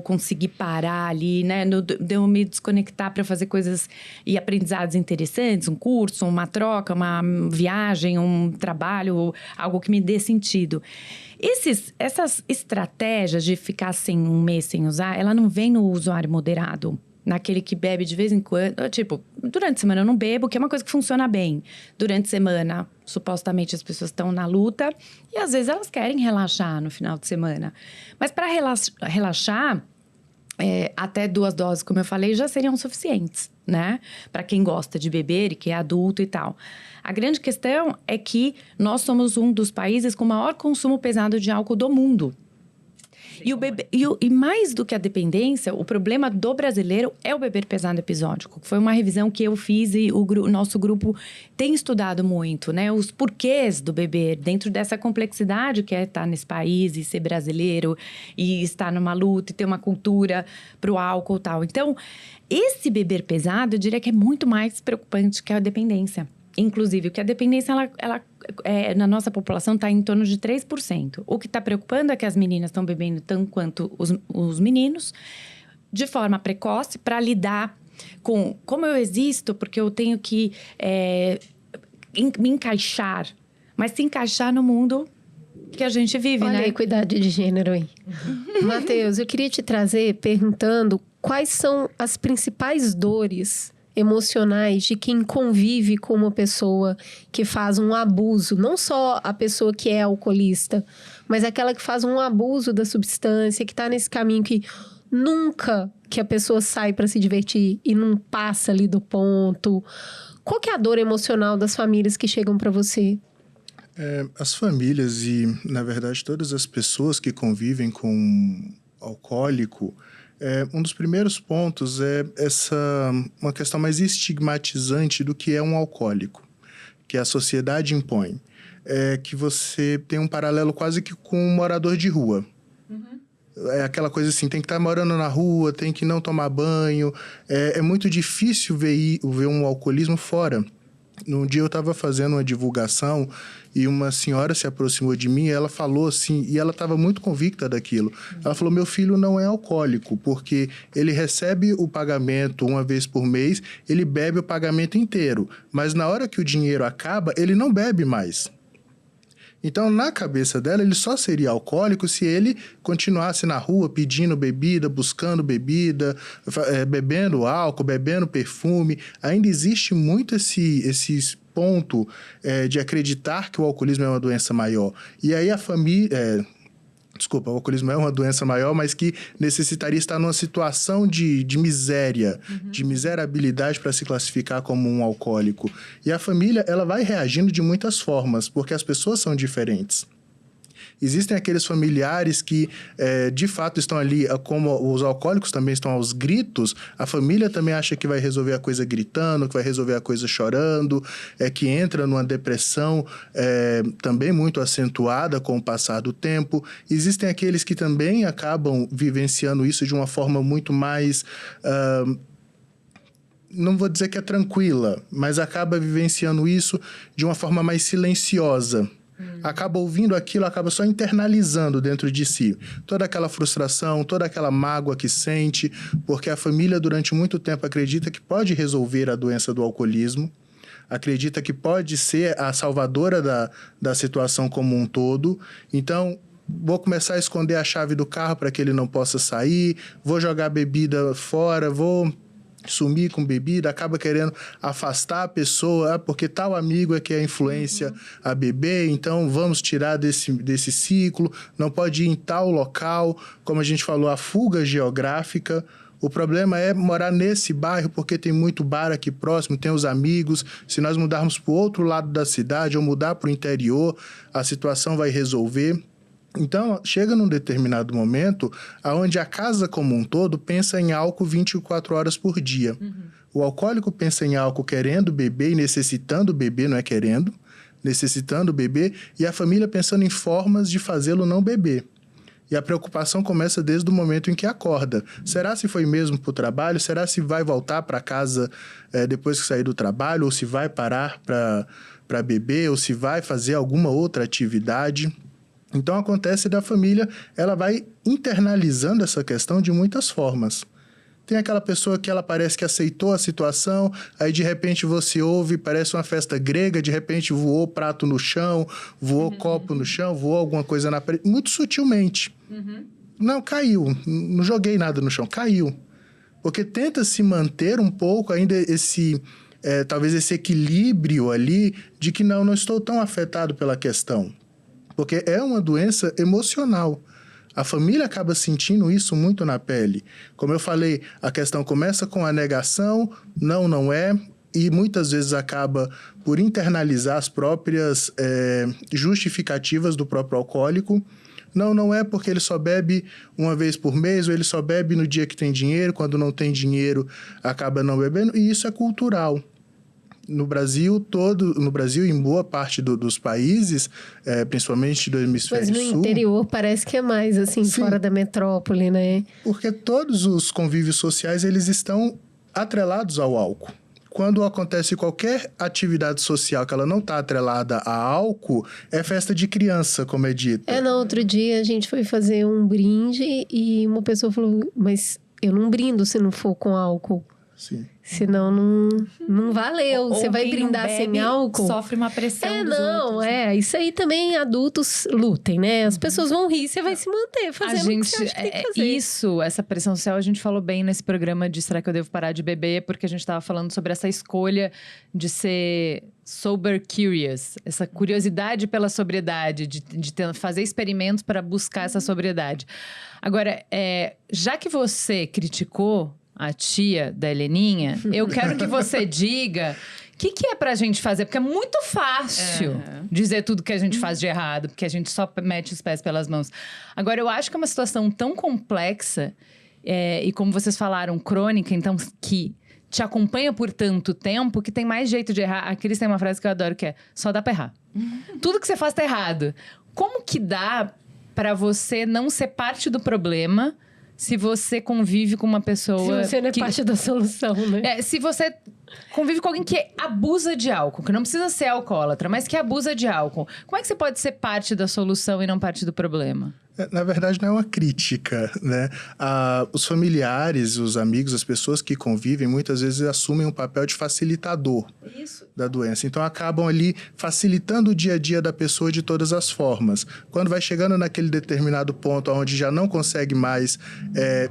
conseguir parar ali, né? De eu me desconectar para fazer coisas e aprendizados interessantes, um curso, uma troca, uma viagem, um trabalho, algo que me dê sentido. Essas estratégias de ficar 1 mês sem usar, ela não vem no usuário moderado. Naquele que bebe de vez em quando. Tipo, durante a semana eu não bebo, que é uma coisa que funciona bem. Durante a semana, supostamente, as pessoas estão na luta. E às vezes elas querem relaxar no final de semana. Mas para relaxar, até 2 doses, como eu falei, já seriam suficientes, né? Para quem gosta de beber e que é adulto e tal. A grande questão é que nós somos um dos países com o maior consumo pesado de álcool do mundo. E mais do que a dependência, o problema do brasileiro é o beber pesado episódico. Foi uma revisão que eu fiz e o nosso grupo tem estudado muito, né? Os porquês do beber, dentro dessa complexidade que é estar nesse país e ser brasileiro e estar numa luta e ter uma cultura pro álcool e tal. Então, esse beber pesado, eu diria que é muito mais preocupante que a dependência. Inclusive, que a dependência, ela na nossa população está em torno de 3%. O que está preocupando é que as meninas estão bebendo tanto quanto os meninos, de forma precoce, para lidar com como eu existo, porque eu tenho que me encaixar, mas se encaixar no mundo que a gente vive, Olha né? a equidade de gênero aí. Matheus, eu queria te trazer perguntando quais são as principais dores emocionais de quem convive com uma pessoa que faz um abuso, não só a pessoa que é alcoolista, mas aquela que faz um abuso da substância, que está nesse caminho que nunca que a pessoa sai para se divertir e não passa ali do ponto. Qual que é a dor emocional das famílias que chegam para você? As famílias e, na verdade, todas as pessoas que convivem com um alcoólico, um dos primeiros pontos é uma questão mais estigmatizante do que é um alcoólico, que a sociedade impõe. Que você tem um paralelo quase que com um morador de rua. É aquela coisa assim, tem que estar morando na rua, tem que não tomar banho. É muito difícil ver um alcoolismo fora. Num dia eu estava fazendo uma divulgação e uma senhora se aproximou de mim e ela falou assim, e ela estava muito convicta daquilo. Ela falou, meu filho não é alcoólico, porque ele recebe o pagamento 1 vez por mês, ele bebe o pagamento inteiro, mas na hora que o dinheiro acaba, ele não bebe mais. Então, na cabeça dela, ele só seria alcoólico se ele continuasse na rua pedindo bebida, buscando bebida, bebendo álcool, bebendo perfume. Ainda existe muito esse ponto de acreditar que o alcoolismo é uma doença maior. E aí a família... Desculpa, o alcoolismo é uma doença maior, mas que necessitaria estar numa situação de miséria, de miserabilidade para se classificar como um alcoólico. E a família, ela vai reagindo de muitas formas, porque as pessoas são diferentes. Existem aqueles familiares que, de fato, estão ali, como os alcoólicos também estão aos gritos, a família também acha que vai resolver a coisa gritando, que vai resolver a coisa chorando, que entra numa depressão também muito acentuada com o passar do tempo. Existem aqueles que também acabam vivenciando isso de uma forma muito mais... não vou dizer que é tranquila, mas acaba vivenciando isso de uma forma mais silenciosa. Acaba ouvindo aquilo, acaba só internalizando dentro de si. Toda aquela frustração, toda aquela mágoa que sente, porque a família durante muito tempo acredita que pode resolver a doença do alcoolismo, acredita que pode ser a salvadora da situação como um todo. Então, vou começar a esconder a chave do carro para que ele não possa sair, vou jogar bebida fora, vou... sumir com bebida, acaba querendo afastar a pessoa, porque tal amigo é que é influência a beber, então vamos tirar desse ciclo, não pode ir em tal local, como a gente falou, a fuga geográfica. O problema é morar nesse bairro, porque tem muito bar aqui próximo, tem os amigos. Se nós mudarmos para o outro lado da cidade ou mudar para o interior, a situação vai resolver. Então, chega num determinado momento onde a casa como um todo pensa em álcool 24 horas por dia. O alcoólico pensa em álcool querendo beber e necessitando beber, não é querendo, necessitando beber, e a família pensando em formas de fazê-lo não beber. E a preocupação começa desde o momento em que acorda. Será se foi mesmo para o trabalho? Será se vai voltar para casa depois que sair do trabalho? Ou se vai parar para beber? Ou se vai fazer alguma outra atividade? Então, acontece da família, ela vai internalizando essa questão de muitas formas. Tem aquela pessoa que ela parece que aceitou a situação, aí de repente você ouve, parece uma festa grega, de repente voou prato no chão, voou copo no chão, voou alguma coisa na parede, muito sutilmente. Não, caiu, não joguei nada no chão, caiu. Porque tenta se manter um pouco ainda talvez esse equilíbrio ali de que não estou tão afetado pela questão. Porque é uma doença emocional. A família acaba sentindo isso muito na pele. Como eu falei, a questão começa com a negação, não é, e muitas vezes acaba por internalizar as próprias justificativas do próprio alcoólico. Não é porque ele só bebe uma vez por mês, ou ele só bebe no dia que tem dinheiro, quando não tem dinheiro acaba não bebendo, e isso é cultural. No Brasil e em boa parte dos países, principalmente do hemisfério sul... Mas no interior parece que é mais, assim, sim, fora da metrópole, né? Porque todos os convívios sociais, eles estão atrelados ao álcool. Quando acontece qualquer atividade social que ela não está atrelada a álcool, é festa de criança, como é dito. No outro dia a gente foi fazer um brinde e uma pessoa falou, mas eu não brindo se não for com álcool. Sim. Senão não valeu. Você vai brindar sem álcool. Sofre uma pressão dos outros. Isso aí também adultos lutem, né? As pessoas vão rir, você vai se manter fazendo o que você acha que tem que fazer. Essa pressão social, a gente falou bem nesse programa de Será que eu devo parar de beber? Porque a gente estava falando sobre essa escolha de ser sober curious. Essa curiosidade pela sobriedade, de fazer experimentos para buscar essa sobriedade. Agora, já que você criticou a tia da Heleninha, eu quero que você diga o que é pra gente fazer. Porque é muito fácil dizer tudo que a gente faz de errado, porque a gente só mete os pés pelas mãos. Agora, eu acho que é uma situação tão complexa, e como vocês falaram, crônica, então, que te acompanha por tanto tempo, que tem mais jeito de errar. A Cris tem uma frase que eu adoro, que é, só dá pra errar. Tudo que você faz tá errado. Como que dá pra você não ser parte do problema se você convive com uma pessoa... Se você não é parte da solução, né? Se você convive com alguém que abusa de álcool, que não precisa ser alcoólatra, mas que abusa de álcool. Como é que você pode ser parte da solução e não parte do problema? Na verdade, não é uma crítica, né? Os familiares, os amigos, as pessoas que convivem, muitas vezes assumem um papel de facilitador da doença. Então, acabam ali facilitando o dia a dia da pessoa de todas as formas. Quando vai chegando naquele determinado ponto onde já não consegue mais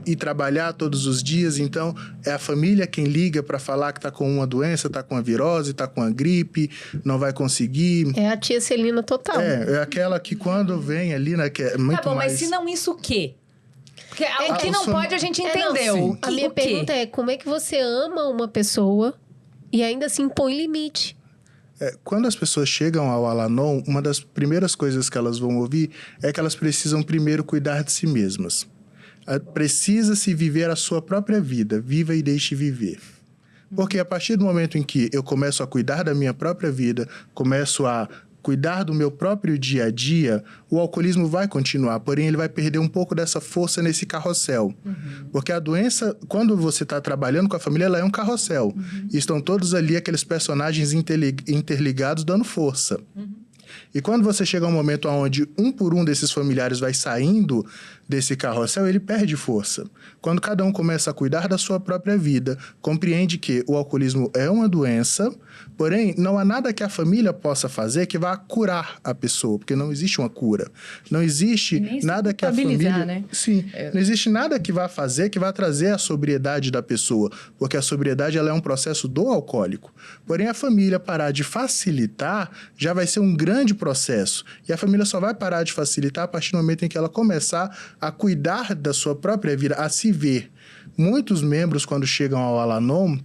ir trabalhar todos os dias, então, é a família quem liga para falar que está com com uma doença, tá com a virose, tá com a gripe, não vai conseguir. É a tia Celina total. É aquela que quando vem ali, né, que é muito Tá bom, mais... mas se não isso, o quê? Porque o que o não som- pode, a gente não, entendeu. sim. A minha pergunta é, como é que você ama uma pessoa e ainda assim põe limite? Quando as pessoas chegam ao Al-Anon, uma das primeiras coisas que elas vão ouvir é que elas precisam primeiro cuidar de si mesmas. Precisa-se viver a sua própria vida. Viva e deixe viver. Porque a partir do momento em que eu começo a cuidar da minha própria vida, começo a cuidar do meu próprio dia a dia, o alcoolismo vai continuar, porém ele vai perder um pouco dessa força nesse carrossel. Porque a doença, quando você está trabalhando com a família, ela é um carrossel. E estão todos ali, aqueles personagens interligados, dando força. E quando você chega a um momento onde um por um desses familiares vai saindo desse carrossel, ele perde força. Quando cada um começa a cuidar da sua própria vida, compreende que o alcoolismo é uma doença, porém não há nada que a família possa fazer que vá curar a pessoa, porque não existe uma cura. Não existe nada que a família... né? Sim, não existe nada que vá fazer, que vá trazer a sobriedade da pessoa, porque a sobriedade ela é um processo do alcoólico. Porém, a família parar de facilitar já vai ser um grande processo. E a família só vai parar de facilitar a partir do momento em que ela começar a cuidar da sua própria vida, a se ver. Muitos membros, quando chegam ao Al-Anon,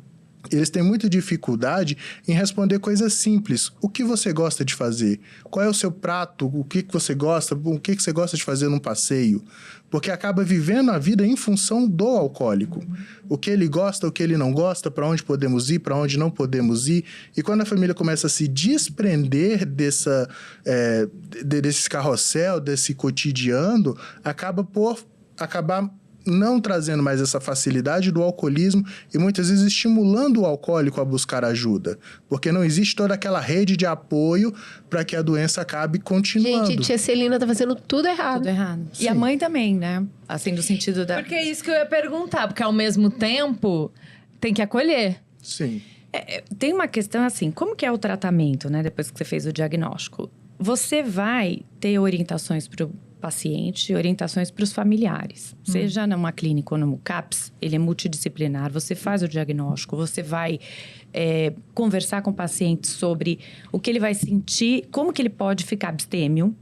eles têm muita dificuldade em responder coisas simples. O que você gosta de fazer? Qual é o seu prato? O que você gosta? O que você gosta de fazer num passeio? Porque acaba vivendo a vida em função do alcoólico. O que ele gosta, o que ele não gosta, para onde podemos ir, para onde não podemos ir. E quando a família começa a se desprender desse carrossel, desse cotidiano, acaba por acabar não trazendo mais essa facilidade do alcoolismo e muitas vezes estimulando o alcoólico a buscar ajuda. Porque não existe toda aquela rede de apoio para que a doença acabe continuando. Gente, tia Celina tá fazendo tudo errado. Tudo errado. Sim. E a mãe também, né? Assim, no sentido da... Porque é isso que eu ia perguntar, porque ao mesmo tempo tem que acolher. Sim. Tem uma questão assim, como que é o tratamento, né? Depois que você fez o diagnóstico. Você vai ter orientações para o paciente, orientações para os familiares. Seja numa clínica ou no CAPS, ele é multidisciplinar, você faz o diagnóstico, você vai conversar com o paciente sobre o que ele vai sentir, como que ele pode ficar abstêmio,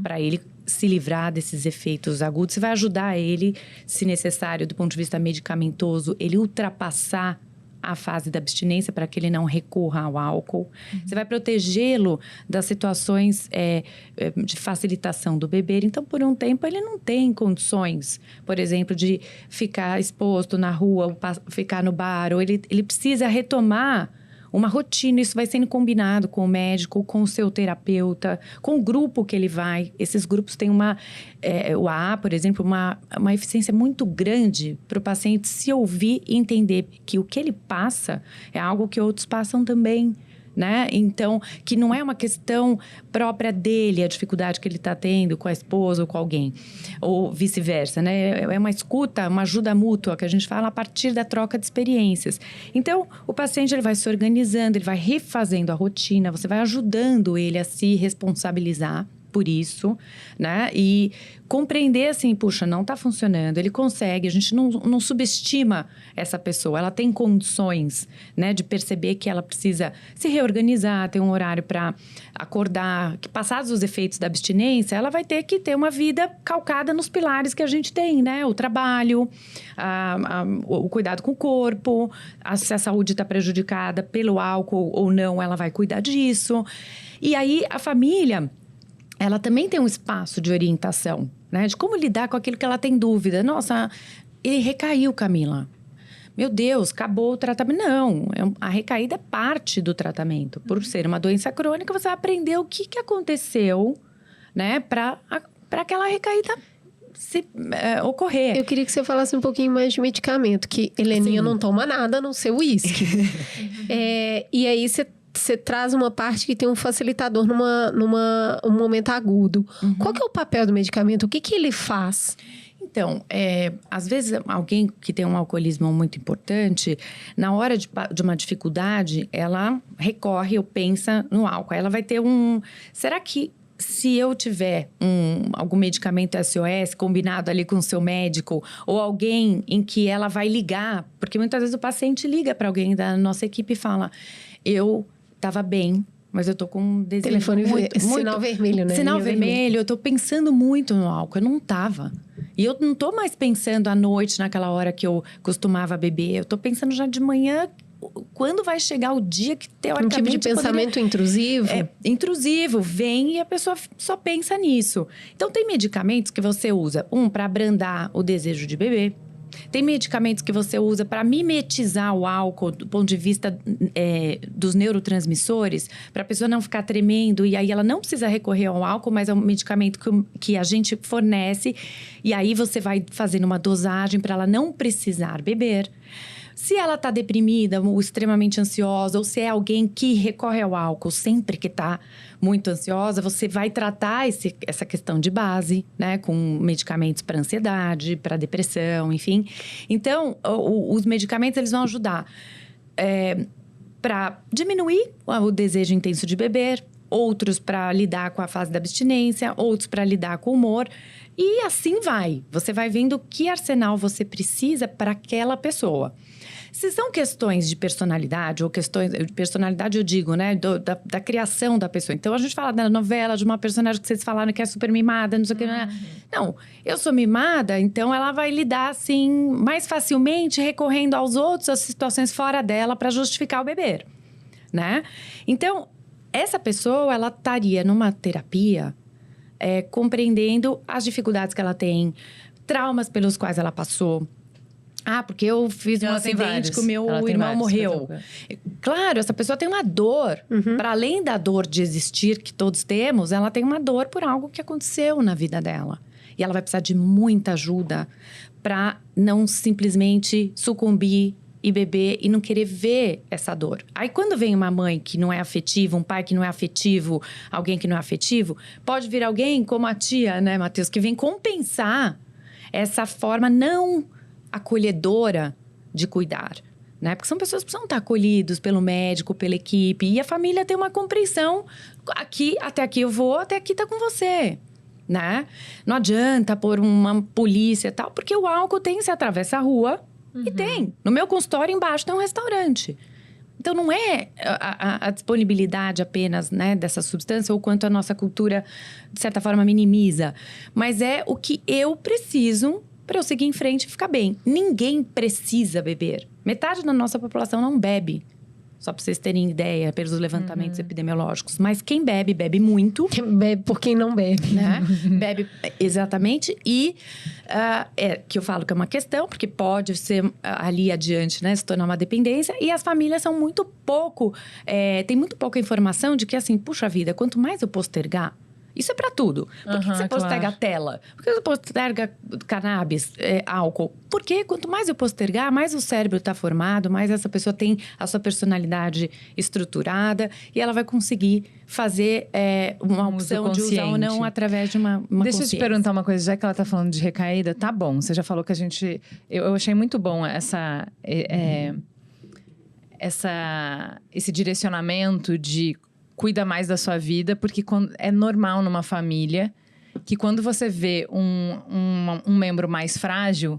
para ele se livrar desses efeitos agudos. Você vai ajudar ele, se necessário, do ponto de vista medicamentoso, ele ultrapassar a fase da abstinência para que ele não recorra ao álcool. Você vai protegê-lo das situações de facilitação do beber. Então, por um tempo, ele não tem condições, por exemplo, de ficar exposto na rua, ou ficar no bar, ou ele precisa retomar uma rotina. Isso vai sendo combinado com o médico, com o seu terapeuta, com o grupo que ele vai. Esses grupos têm o AA, por exemplo, uma eficiência muito grande para o paciente se ouvir e entender que o que ele passa é algo que outros passam também, né? Então, que não é uma questão própria dele, a dificuldade que ele está tendo com a esposa ou com alguém, ou vice-versa, né? É uma escuta, uma ajuda mútua, que a gente fala a partir da troca de experiências. Então, o paciente ele vai se organizando, ele vai refazendo a rotina, você vai ajudando ele a se responsabilizar por isso, né? E compreender assim, puxa, não está funcionando, ele consegue, a gente não subestima essa pessoa, ela tem condições, né, de perceber que ela precisa se reorganizar, ter um horário para acordar, que passados os efeitos da abstinência, ela vai ter que ter uma vida calcada nos pilares que a gente tem, né? O trabalho, o cuidado com o corpo, se a saúde está prejudicada pelo álcool ou não, ela vai cuidar disso. E aí, a família, ela também tem um espaço de orientação, né? De como lidar com aquilo que ela tem dúvida. Nossa, ele recaiu, Camila. Meu Deus, acabou o tratamento. Não, a recaída é parte do tratamento. Por ser uma doença crônica, você vai aprender o que aconteceu, né? Para aquela recaída ocorrer. Eu queria que você falasse um pouquinho mais de medicamento, que Heleninha não toma nada a não ser uísque. E aí você traz uma parte que tem um facilitador um momento agudo. Qual que é o papel do medicamento? O que ele faz? Então, às vezes, alguém que tem um alcoolismo muito importante, na hora de uma dificuldade, ela recorre ou pensa no álcool. Ela vai ter será que se eu tiver algum medicamento SOS combinado ali com o seu médico, ou alguém em que ela vai ligar, porque muitas vezes o paciente liga para alguém da nossa equipe e fala: eu estava bem, mas eu tô com um desejo Telefone sinal vermelho, né? Sinal Linha vermelho, eu tô pensando muito no álcool, eu não tava. E eu não tô mais pensando à noite, naquela hora que eu costumava beber. Eu tô pensando já de manhã, quando vai chegar o dia que, teoricamente... Um tipo de pensamento intrusivo. É intrusivo, vem e a pessoa só pensa nisso. Então, tem medicamentos que você usa, para abrandar o desejo de beber. Tem medicamentos que você usa para mimetizar o álcool do ponto de vista dos neurotransmissores, para a pessoa não ficar tremendo, e aí ela não precisa recorrer ao álcool, mas é um medicamento que a gente fornece, e aí você vai fazendo uma dosagem para ela não precisar beber. Se ela está deprimida ou extremamente ansiosa, ou se é alguém que recorre ao álcool sempre que está muito ansiosa, você vai tratar essa questão de base, né? Com medicamentos para ansiedade, para depressão, enfim. Então, os medicamentos, eles vão ajudar para diminuir o desejo intenso de beber, outros para lidar com a fase da abstinência, outros para lidar com o humor. E assim vai. Você vai vendo que arsenal você precisa para aquela pessoa. Se são questões de personalidade, ou questões de personalidade, eu digo, né, da criação da pessoa. Então, a gente fala da novela, de uma personagem que vocês falaram que é super mimada, não sei o que. Não, eu sou mimada, então ela vai lidar, assim, mais facilmente recorrendo aos outros, às situações fora dela, para justificar o beber, né? Então, essa pessoa, ela estaria numa terapia compreendendo as dificuldades que ela tem, traumas pelos quais ela passou. Porque eu fiz um acidente que o meu irmão morreu. Claro, essa pessoa tem uma dor. Para além da dor de existir, que todos temos, ela tem uma dor por algo que aconteceu na vida dela. E ela vai precisar de muita ajuda para não simplesmente sucumbir e beber e não querer ver essa dor. Aí, quando vem uma mãe que não é afetiva, um pai que não é afetivo, alguém que não é afetivo, pode vir alguém como a tia, né, Matheus, que vem compensar essa forma não acolhedora de cuidar, né? Porque são pessoas que precisam estar acolhidos pelo médico, pela equipe, e a família tem uma compreensão, até aqui eu vou, até aqui tá com você, né? Não adianta pôr uma polícia e tal, porque o álcool você atravessa a rua e tem. No meu consultório embaixo tem um restaurante. Então, não é a disponibilidade apenas, né, dessa substância, ou quanto a nossa cultura, de certa forma, minimiza, mas é o que eu preciso para eu seguir em frente e ficar bem. Ninguém precisa beber. Metade da nossa população não bebe. Só para vocês terem ideia, pelos levantamentos epidemiológicos. Mas quem bebe, bebe muito. Quem bebe por quem não bebe. Né? Bebe, exatamente. E que eu falo que é uma questão, porque pode ser ali adiante, né, se tornar uma dependência. E as famílias são muito pouco... tem muito pouca informação de que, assim, puxa vida, quanto mais eu postergar... Isso é pra tudo. Por que você posterga a tela? Por que você posterga cannabis, álcool? Porque quanto mais eu postergar, mais o cérebro está formado, mais essa pessoa tem a sua personalidade estruturada e ela vai conseguir fazer uma opção de usar ou não através de uma Deixa eu te perguntar uma coisa, já que ela está falando de recaída, tá bom. Você já falou que a gente... Eu achei muito bom esse direcionamento de... Cuida mais da sua vida, porque é normal numa família que quando você vê um membro mais frágil,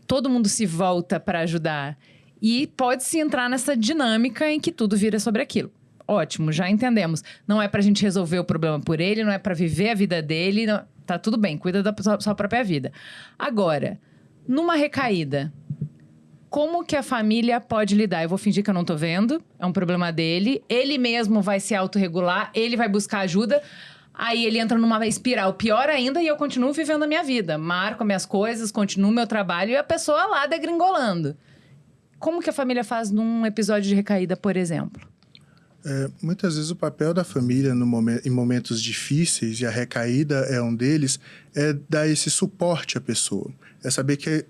todo mundo se volta para ajudar. E pode-se entrar nessa dinâmica em que tudo vira sobre aquilo. Ótimo, já entendemos. Não é pra gente resolver o problema por ele, não é pra viver a vida dele. Não, tá tudo bem, cuida da sua própria vida. Agora, numa recaída... Como que a família pode lidar? Eu vou fingir que eu não tô vendo, é um problema dele. Ele mesmo vai se autorregular, ele vai buscar ajuda. Aí ele entra numa espiral pior ainda e eu continuo vivendo a minha vida. Marco minhas coisas, continuo meu trabalho e a pessoa lá degringolando. Como que a família faz num episódio de recaída, por exemplo? Muitas vezes o papel da família em momentos difíceis, e a recaída é um deles, é dar esse suporte à pessoa. É saber que...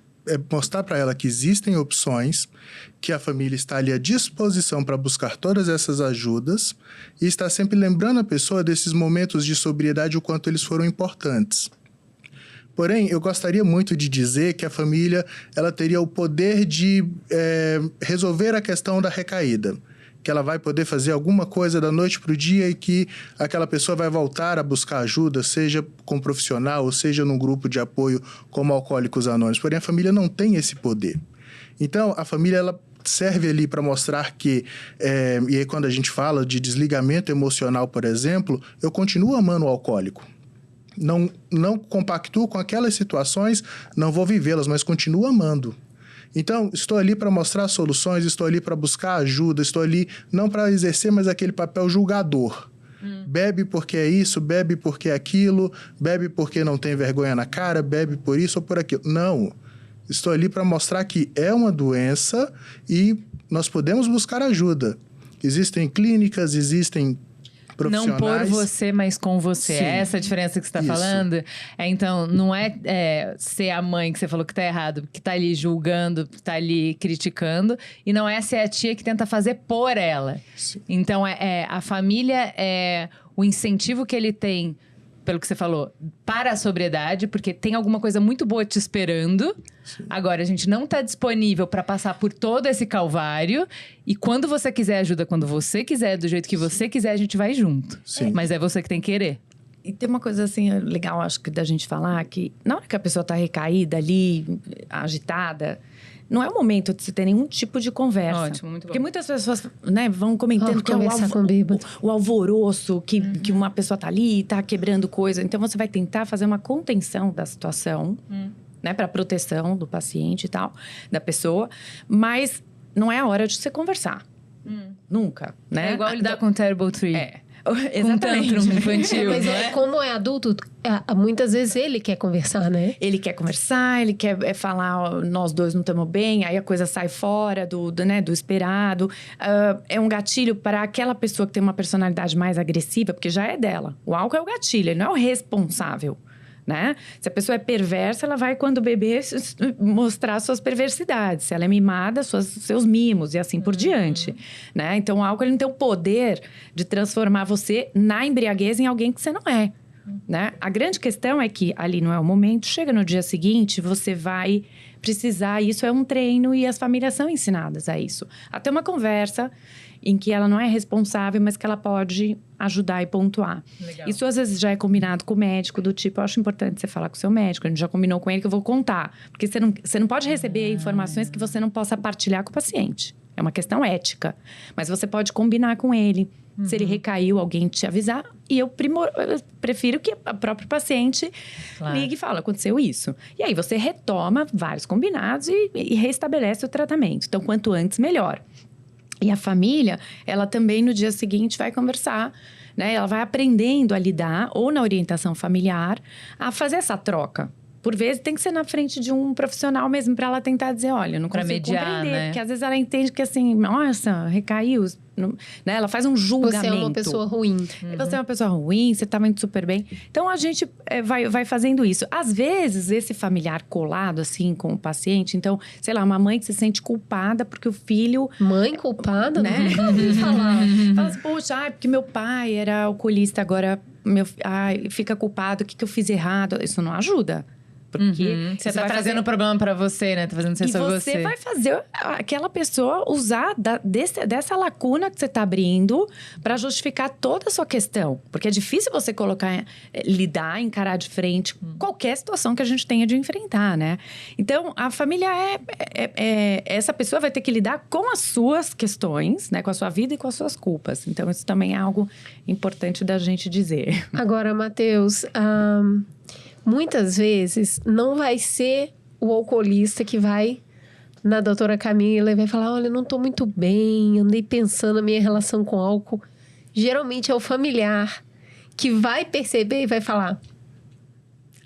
mostrar para ela que existem opções, que a família está ali à disposição para buscar todas essas ajudas e está sempre lembrando a pessoa desses momentos de sobriedade, o quanto eles foram importantes. Porém, eu gostaria muito de dizer que a família ela teria o poder de resolver a questão da recaída, que ela vai poder fazer alguma coisa da noite para o dia e que aquela pessoa vai voltar a buscar ajuda, seja com um profissional ou seja num grupo de apoio como Alcoólicos Anônimos. Porém, a família não tem esse poder. Então, a família ela serve ali para mostrar que, e aí quando a gente fala de desligamento emocional, por exemplo, eu continuo amando o alcoólico. Não compactuo com aquelas situações, não vou vivê-las, mas continuo amando. Então, estou ali para mostrar soluções, estou ali para buscar ajuda, estou ali não para exercer mais aquele papel julgador. Bebe porque é isso, bebe porque é aquilo, bebe porque não tem vergonha na cara, bebe por isso ou por aquilo. Não. Estou ali para mostrar que é uma doença e nós podemos buscar ajuda. Existem clínicas, existem profissionais. Não por você, mas com você. Sim. É essa a diferença que você está falando? Então, não é ser a mãe que você falou que tá errado, que tá ali julgando, que tá ali criticando, e não é ser a tia que tenta fazer por ela. Sim. Então, a família é o incentivo que ele tem, pelo que você falou, para a sobriedade, porque tem alguma coisa muito boa te esperando. Sim. Agora, a gente não está disponível para passar por todo esse calvário. E quando você quiser ajuda, quando você quiser, do jeito que você quiser, a gente vai junto. Sim. Mas é você que tem que querer. E tem uma coisa assim legal, acho que da gente falar, que na hora que a pessoa está recaída ali, agitada, não é o momento de se ter nenhum tipo de conversa. Ótimo, muito bom. Porque muitas pessoas, né, vão comentando que é o alvoroço, que uma pessoa tá ali, tá quebrando coisa. Então, você vai tentar fazer uma contenção da situação, né, para proteção do paciente e tal, da pessoa. Mas não é a hora de você conversar. Nunca, né? É igual lidar com o Terrible Tree. Exatamente. Com tantrum infantil, Mas não é? como é adulto, muitas vezes ele quer conversar, né? Ele quer conversar, ele quer falar, ó, nós dois não estamos bem, aí a coisa sai fora do esperado. É um gatilho para aquela pessoa que tem uma personalidade mais agressiva, porque já é dela. O álcool é o gatilho, ele não é o responsável. Né? Se a pessoa é perversa, ela vai, quando beber, mostrar suas perversidades. Se ela é mimada, seus mimos e assim por diante. Né? Então, o álcool ele não tem o poder de transformar você na embriaguez em alguém que você não é. Né? A grande questão é que ali não é o momento. Chega no dia seguinte, você vai precisar. Isso é um treino e as famílias são ensinadas a isso. Até uma conversa em que ela não é responsável, mas que ela pode ajudar e pontuar. Legal. Isso às vezes já é combinado com o médico, do tipo, eu acho importante você falar com o seu médico, a gente já combinou com ele que eu vou contar. Porque você não pode receber informações que você não possa partilhar com o paciente. É uma questão ética. Mas você pode combinar com ele. Se ele recaiu, alguém te avisar. E eu prefiro que o próprio paciente ligue e fale, aconteceu isso. E aí você retoma vários combinados e restabelece o tratamento. Então, quanto antes, melhor. E a família, ela também no dia seguinte vai conversar, né? Ela vai aprendendo a lidar, ou na orientação familiar, a fazer essa troca. Por vezes tem que ser na frente de um profissional mesmo, para ela tentar dizer, olha, não consigo compreender. Né? Porque às vezes ela entende que assim, nossa, recaiu, né? Ela faz um julgamento. Você é uma pessoa ruim. Você é uma pessoa ruim, você tá indo super bem. Então, a gente vai fazendo isso. Às vezes, esse familiar colado, assim, com o paciente. Então, sei lá, uma mãe que se sente culpada porque o filho... Mãe culpada? Né? Não ouvi falar. Fala assim, poxa, porque meu pai era alcoolista, agora fica culpado, o que eu fiz errado? Isso não ajuda. Porque você tá trazendo o problema pra você, né? Tá fazendo ser sobre você. E você vai fazer aquela pessoa usar dessa lacuna que você tá abrindo pra justificar toda a sua questão. Porque é difícil você lidar, encarar de frente qualquer situação que a gente tenha de enfrentar, né? Então, a família essa pessoa vai ter que lidar com as suas questões, né? Com a sua vida e com as suas culpas. Então, isso também é algo importante da gente dizer. Agora, Matheus... muitas vezes, não vai ser o alcoolista que vai na doutora Camila e vai falar, olha, não tô muito bem, andei pensando na minha relação com álcool. Geralmente é o familiar que vai perceber e vai falar,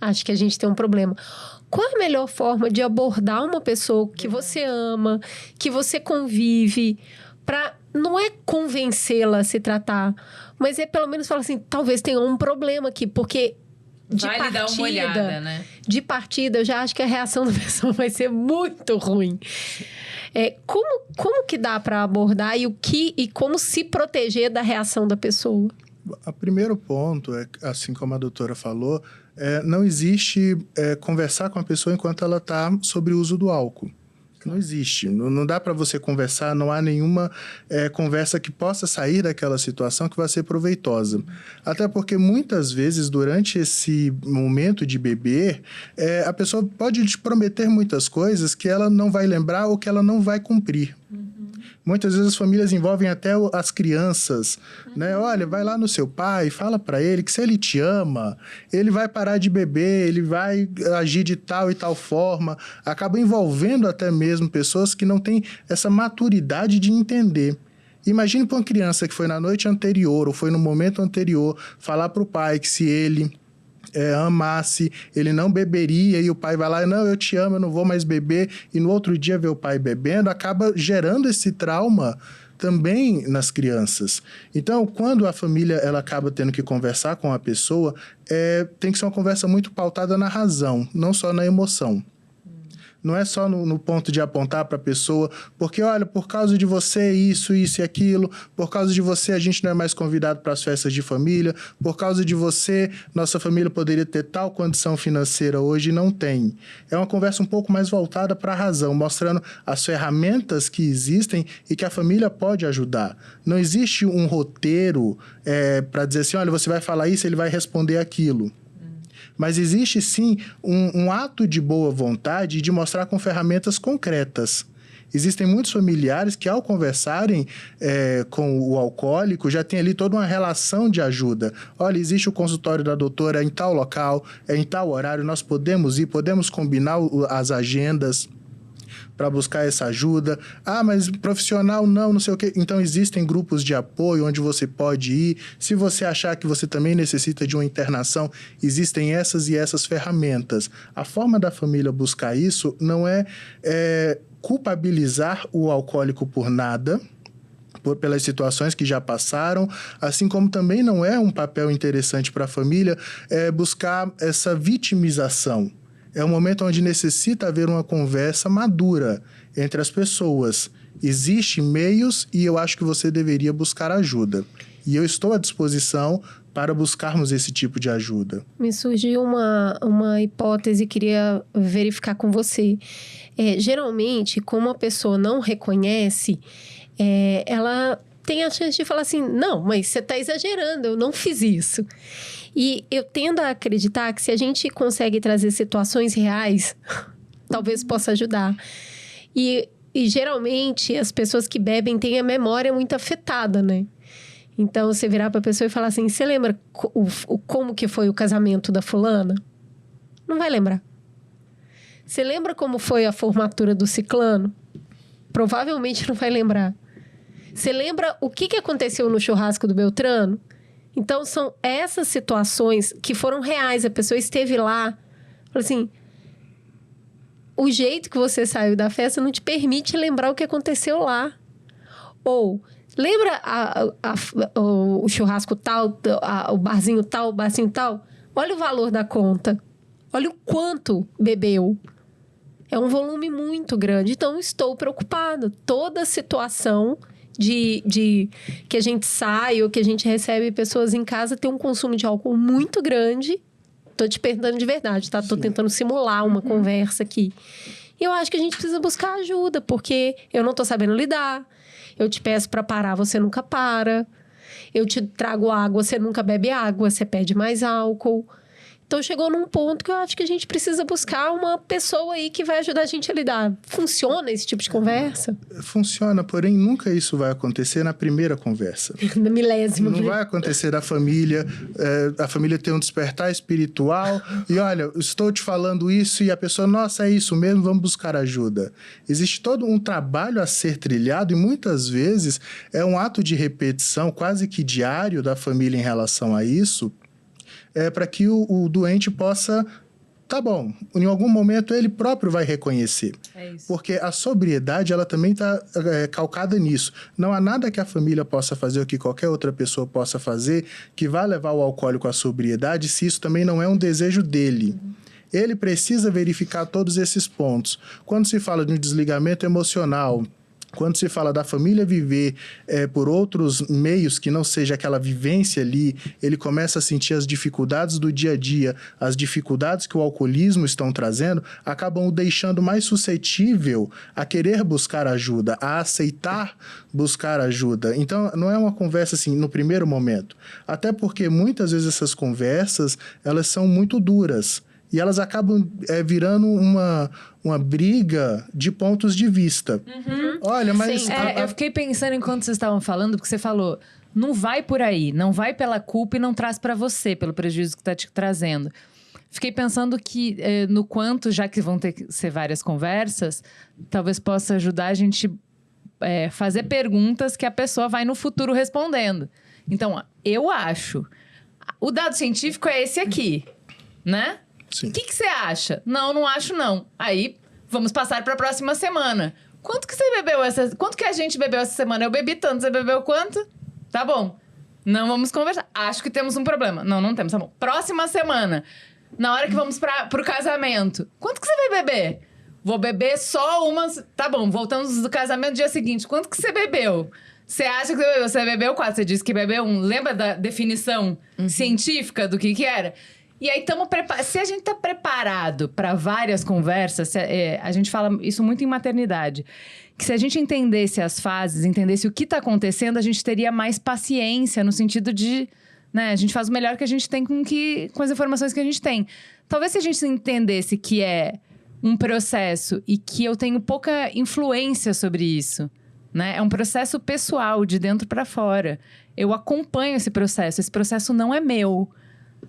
acho que a gente tem um problema. Qual é a melhor forma de abordar uma pessoa que você ama, que você convive, para não é convencê-la a se tratar, mas é pelo menos falar assim, talvez tenha um problema aqui, porque... Vai lhe dar uma olhada, né? De partida, eu já acho que a reação da pessoa vai ser muito ruim. Como que dá para abordar e como se proteger da reação da pessoa? O primeiro ponto, assim como a doutora falou, não existe conversar com a pessoa enquanto ela está sobre o uso do álcool. Não existe. Não dá para você conversar, não há nenhuma conversa que possa sair daquela situação que vai ser proveitosa. Até porque, muitas vezes, durante esse momento de beber, a pessoa pode te prometer muitas coisas que ela não vai lembrar ou que ela não vai cumprir. Muitas vezes as famílias envolvem até as crianças, né? Olha, vai lá no seu pai, fala para ele que se ele te ama, ele vai parar de beber, ele vai agir de tal e tal forma. Acaba envolvendo até mesmo pessoas que não têm essa maturidade de entender. Imagine para uma criança que foi na noite anterior ou foi no momento anterior falar para o pai que se ele amasse, ele não beberia, e o pai vai lá, não, eu te amo, eu não vou mais beber, e no outro dia ver o pai bebendo, acaba gerando esse trauma também nas crianças. Então, quando a família ela acaba tendo que conversar com a pessoa, tem que ser uma conversa muito pautada na razão, não só na emoção. Não é só no ponto de apontar para a pessoa, porque, olha, por causa de você, isso e aquilo, por causa de você, a gente não é mais convidado para as festas de família, por causa de você, nossa família poderia ter tal condição financeira hoje e não tem. É uma conversa um pouco mais voltada para a razão, mostrando as ferramentas que existem e que a família pode ajudar. Não existe um roteiro para dizer assim, olha, você vai falar isso, ele vai responder aquilo. Mas existe, sim, um ato de boa vontade de mostrar com ferramentas concretas. Existem muitos familiares que, ao conversarem com o alcoólico, já tem ali toda uma relação de ajuda. Olha, existe o consultório da doutora em tal local, em tal horário, nós podemos ir, podemos combinar as agendas para buscar essa ajuda. Ah, mas profissional não sei o quê. Então, existem grupos de apoio onde você pode ir. Se você achar que você também necessita de uma internação, existem essas e essas ferramentas. A forma da família buscar isso não é culpabilizar o alcoólico por nada, pelas situações que já passaram, assim como também não é um papel interessante para a família buscar essa vitimização. É um momento onde necessita haver uma conversa madura entre as pessoas. Existem meios e eu acho que você deveria buscar ajuda. E eu estou à disposição para buscarmos esse tipo de ajuda. Me surgiu uma hipótese, queria verificar com você. Geralmente, como a pessoa não reconhece, ela tem a chance de falar assim, não, mas você está exagerando, eu não fiz isso. E eu tendo a acreditar que se a gente consegue trazer situações reais, talvez possa ajudar. E geralmente as pessoas que bebem têm a memória muito afetada, né? Então, você virar para a pessoa e falar assim, você lembra como que foi o casamento da fulana? Não vai lembrar. Você lembra como foi a formatura do ciclano? Provavelmente não vai lembrar. Você lembra o que aconteceu no churrasco do Beltrano? Então, são essas situações que foram reais. A pessoa esteve lá. Falou assim, o jeito que você saiu da festa não te permite lembrar o que aconteceu lá. Ou, lembra o churrasco tal, o barzinho tal, Olha o valor da conta. Olha o quanto bebeu. É um volume muito grande. Então, estou preocupada. Toda situação de que a gente sai ou que a gente recebe pessoas em casa tem um consumo de álcool muito grande. Tô te perguntando de verdade, tá? Tô tentando simular uma conversa aqui. E eu acho que a gente precisa buscar ajuda, porque eu não tô sabendo lidar. Eu te peço para parar, você nunca para. Eu te trago água, você nunca bebe água, você pede mais álcool. Então, chegou num ponto que eu acho que a gente precisa buscar uma pessoa aí que vai ajudar a gente a lidar. Funciona esse tipo de conversa? Funciona, porém, nunca isso vai acontecer na primeira conversa. Na milésima. Não vai acontecer a família ter um despertar espiritual e, olha, estou te falando isso e a pessoa, nossa, é isso mesmo, vamos buscar ajuda. Existe todo um trabalho a ser trilhado e, muitas vezes, é um ato de repetição quase que diário da família em relação a isso, para que o doente possa... Tá bom, em algum momento ele próprio vai reconhecer. É isso. Porque a sobriedade, ela também está calcada nisso. Não há nada que a família possa fazer ou que qualquer outra pessoa possa fazer que vá levar o alcoólico à sobriedade se isso também não é um desejo dele. Ele precisa verificar todos esses pontos. Quando se fala de um desligamento emocional, Quando se fala da família viver por outros meios que não seja aquela vivência ali, ele começa a sentir as dificuldades do dia a dia, as dificuldades que o alcoolismo estão trazendo, acabam o deixando mais suscetível a querer buscar ajuda, a aceitar buscar ajuda. Então, não é uma conversa assim no primeiro momento. Até porque muitas vezes essas conversas, elas são muito duras. E elas acabam virando uma briga de pontos de vista. Olha, mas... Eu fiquei pensando enquanto vocês estavam falando, porque você falou, não vai por aí, não vai pela culpa e não traz pra você, pelo prejuízo que tá te trazendo. Fiquei pensando que no quanto, já que vão ter que ser várias conversas, talvez possa ajudar a gente fazer perguntas que a pessoa vai no futuro respondendo. Então, eu acho. O dado científico é esse aqui, né? Sim. O que você acha? Não acho não. Aí, vamos passar para a próxima semana. Quanto que você bebeu Quanto que a gente bebeu essa semana? Eu bebi tanto. Você bebeu quanto? Tá bom. Não vamos conversar. Acho que temos um problema. Não temos. Tá bom. Próxima semana. Na hora que vamos pro casamento. Quanto que você vai beber? Vou beber só umas... Tá bom, voltamos do casamento no dia seguinte. Quanto que você bebeu? Você acha que você bebeu 4? Você disse que bebeu 1. Lembra da definição científica do que era? E aí, se a gente tá preparado para várias conversas, a gente fala isso muito em maternidade, que se a gente entendesse as fases, entendesse o que tá acontecendo, a gente teria mais paciência no sentido de, né, a gente faz o melhor que a gente tem com as informações que a gente tem. Talvez se a gente entendesse que é um processo e que eu tenho pouca influência sobre isso, né? É um processo pessoal, de dentro para fora. Eu acompanho esse processo não é meu.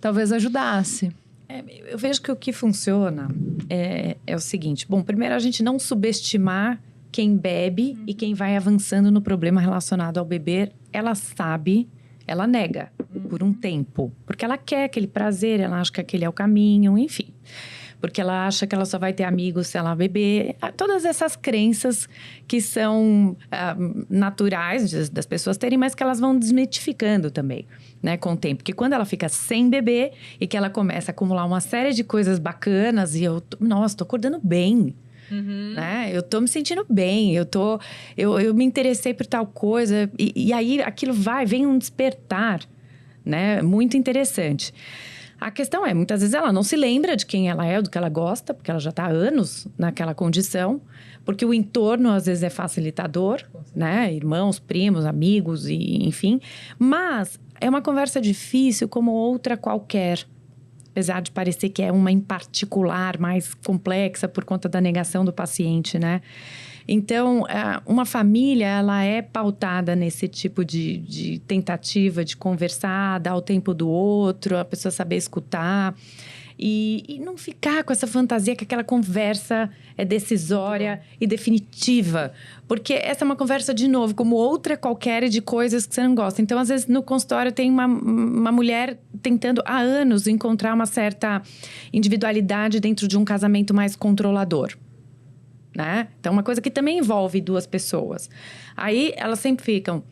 Talvez ajudasse. Eu vejo que o que funciona é o seguinte. Bom, primeiro a gente não subestimar quem bebe e quem vai avançando no problema relacionado ao beber. Ela sabe, ela nega por um tempo. Porque ela quer aquele prazer, ela acha que aquele é o caminho, enfim. Porque ela acha que ela só vai ter amigos se ela beber. Todas essas crenças que são naturais das pessoas terem, mas que elas vão desmitificando também, né, com o tempo. Porque quando ela fica sem beber e que ela começa a acumular uma série de coisas bacanas e nossa, tô acordando bem. Né? Eu tô me sentindo bem, eu me interessei por tal coisa. E aí aquilo vem um despertar, né, muito interessante. A questão muitas vezes ela não se lembra de quem ela é, do que ela gosta, porque ela já está há anos naquela condição, porque o entorno às vezes é facilitador, né? Irmãos, primos, amigos, enfim. Mas é uma conversa difícil como outra qualquer. Apesar de parecer que é uma em particular, mais complexa por conta da negação do paciente, né? Então, uma família, ela é pautada nesse tipo de tentativa de conversar, dar o tempo do outro, a pessoa saber escutar. E não ficar com essa fantasia que aquela conversa é decisória e definitiva. Porque essa é uma conversa, de novo, como outra qualquer de coisas que você não gosta. Então, às vezes, no consultório tem uma mulher tentando há anos encontrar uma certa individualidade dentro de um casamento mais controlador. Né? Então, uma coisa que também envolve duas pessoas. Aí, elas sempre ficam...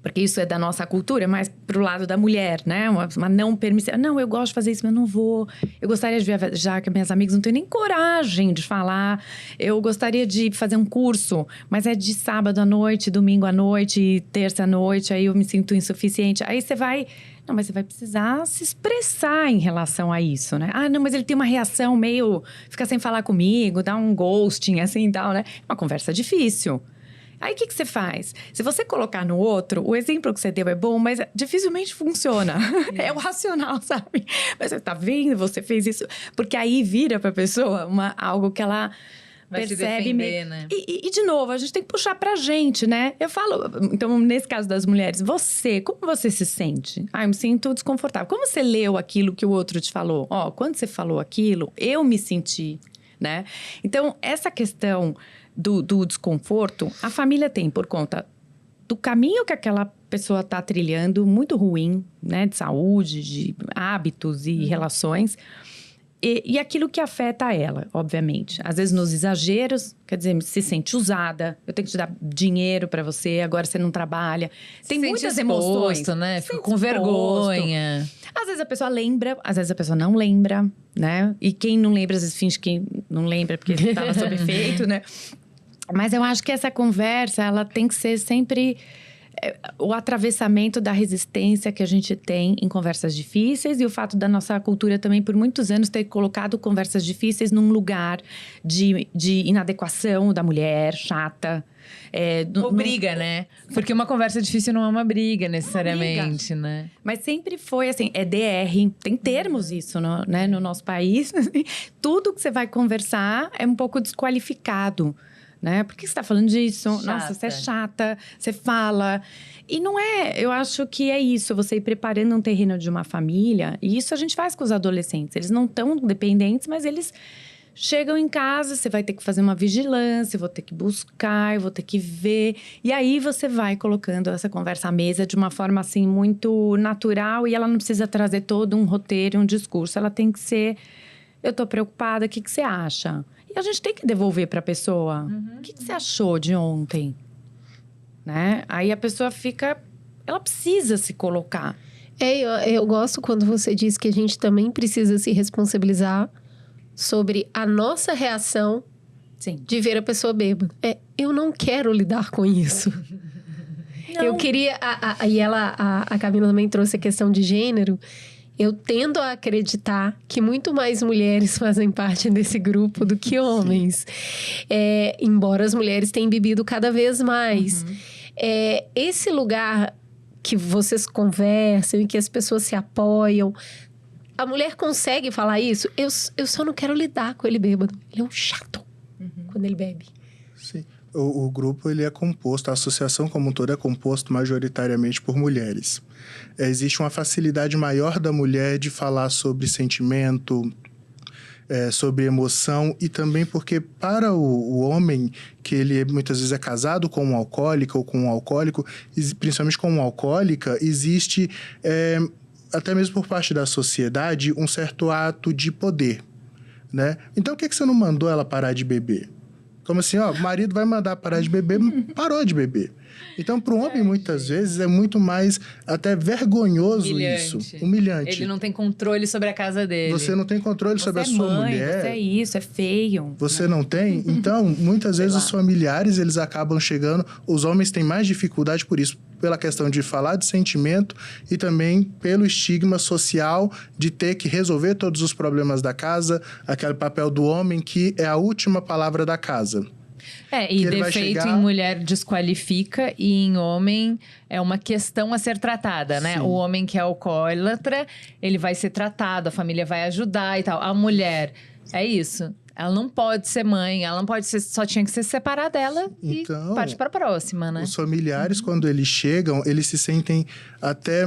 Porque isso é da nossa cultura, mais pro lado da mulher, né? Uma não permissão. Não, eu gosto de fazer isso, mas não vou. Eu gostaria de viajar, que minhas amigas não têm nem coragem de falar. Eu gostaria de fazer um curso, mas é de sábado à noite, domingo à noite, terça à noite. Aí eu me sinto insuficiente. Aí você vai... Não, mas você vai precisar se expressar em relação a isso, né? Ah, não, mas ele tem uma reação meio... Fica sem falar comigo, dá um ghosting, assim e tal, né? Uma conversa difícil. Aí, o que você faz? Se você colocar no outro, o exemplo que você deu é bom, mas dificilmente funciona. É o racional, sabe? Mas você tá vendo, você fez isso. Porque aí vira pra pessoa algo que ela vai percebe. Se defender, né? E, de novo, a gente tem que puxar pra gente, né? Eu falo, então, nesse caso das mulheres, como você se sente? Eu me sinto desconfortável. Como você leu aquilo que o outro te falou? Quando você falou aquilo, eu me senti, né? Então, essa questão... Do desconforto, a família tem por conta do caminho que aquela pessoa está trilhando, muito ruim, né? De saúde, de hábitos e relações. E aquilo que afeta ela, obviamente. Às vezes nos exageros, quer dizer, se sente usada, eu tenho que te dar dinheiro para você, agora você não trabalha. Tem muitas emoções, né? Fica com vergonha. Às vezes a pessoa lembra, às vezes a pessoa não lembra, né? E quem não lembra, às vezes finge que não lembra porque estava sob efeito, né? Mas eu acho que essa conversa, ela tem que ser sempre o atravessamento da resistência que a gente tem em conversas difíceis e o fato da nossa cultura também, por muitos anos, ter colocado conversas difíceis num lugar de inadequação da mulher, chata. Ou briga, né? Porque uma conversa difícil não é uma briga, necessariamente, né? Mas sempre foi assim, é DR. Tem termos isso, né, no nosso país. Tudo que você vai conversar é um pouco desqualificado. Né? Por que você está falando disso? Chata. Nossa, você é chata, você fala. E não é, eu acho que é isso, você ir preparando um terreno de uma família. E isso a gente faz com os adolescentes. Eles não estão dependentes, mas eles chegam em casa, você vai ter que fazer uma vigilância, eu vou ter que buscar, eu vou ter que ver. E aí você vai colocando essa conversa à mesa de uma forma assim muito natural. E ela não precisa trazer todo um roteiro, um discurso. Ela tem que ser, eu tô preocupada, o que você acha? E a gente tem que devolver para a pessoa. O que você achou de ontem? Né? Aí a pessoa fica... Ela precisa se colocar. Eu gosto quando você diz que a gente também precisa se responsabilizar sobre a nossa reação de ver a pessoa bêbada. Eu não quero lidar com isso. Não. Eu queria... A Camila também trouxe a questão de gênero. Eu tendo a acreditar que muito mais mulheres fazem parte desse grupo do que homens. Embora as mulheres tenham bebido cada vez mais. Esse lugar que vocês conversam e que as pessoas se apoiam, a mulher consegue falar isso? Eu só não quero lidar com ele bêbado. Ele é um chato quando ele bebe. Sim. O grupo ele é composto, a associação como um todo é composto majoritariamente por mulheres. Existe uma facilidade maior da mulher de falar sobre sentimento, sobre emoção, e também porque para o homem, que ele muitas vezes é casado com um alcoólico ou com um alcoólico, principalmente com uma alcoólica, existe, até mesmo por parte da sociedade, um certo ato de poder, né? Então, por que você não mandou ela parar de beber? Como assim, o marido vai mandar parar de beber, parou de beber. Então, para o homem, muitas vezes, é muito mais até vergonhoso Humilhante. isso. Humilhante. Ele não tem controle sobre a casa dele. Você não tem controle sobre a sua mãe, mulher. Você é isso, é feio. Você não tem? Então, muitas vezes os familiares, eles acabam chegando... Os homens têm mais dificuldade por isso. Pela questão de falar de sentimento e também pelo estigma social de ter que resolver todos os problemas da casa, aquele papel do homem que é a última palavra da casa. E defeito em mulher desqualifica e em homem é uma questão a ser tratada, né? Sim. O homem que é alcoólatra, ele vai ser tratado, a família vai ajudar e tal. A mulher, é isso. Ela não pode ser mãe, ela não pode ser... Só tinha que se separar dela e parte para a próxima, né? Os familiares, quando eles chegam, eles se sentem até...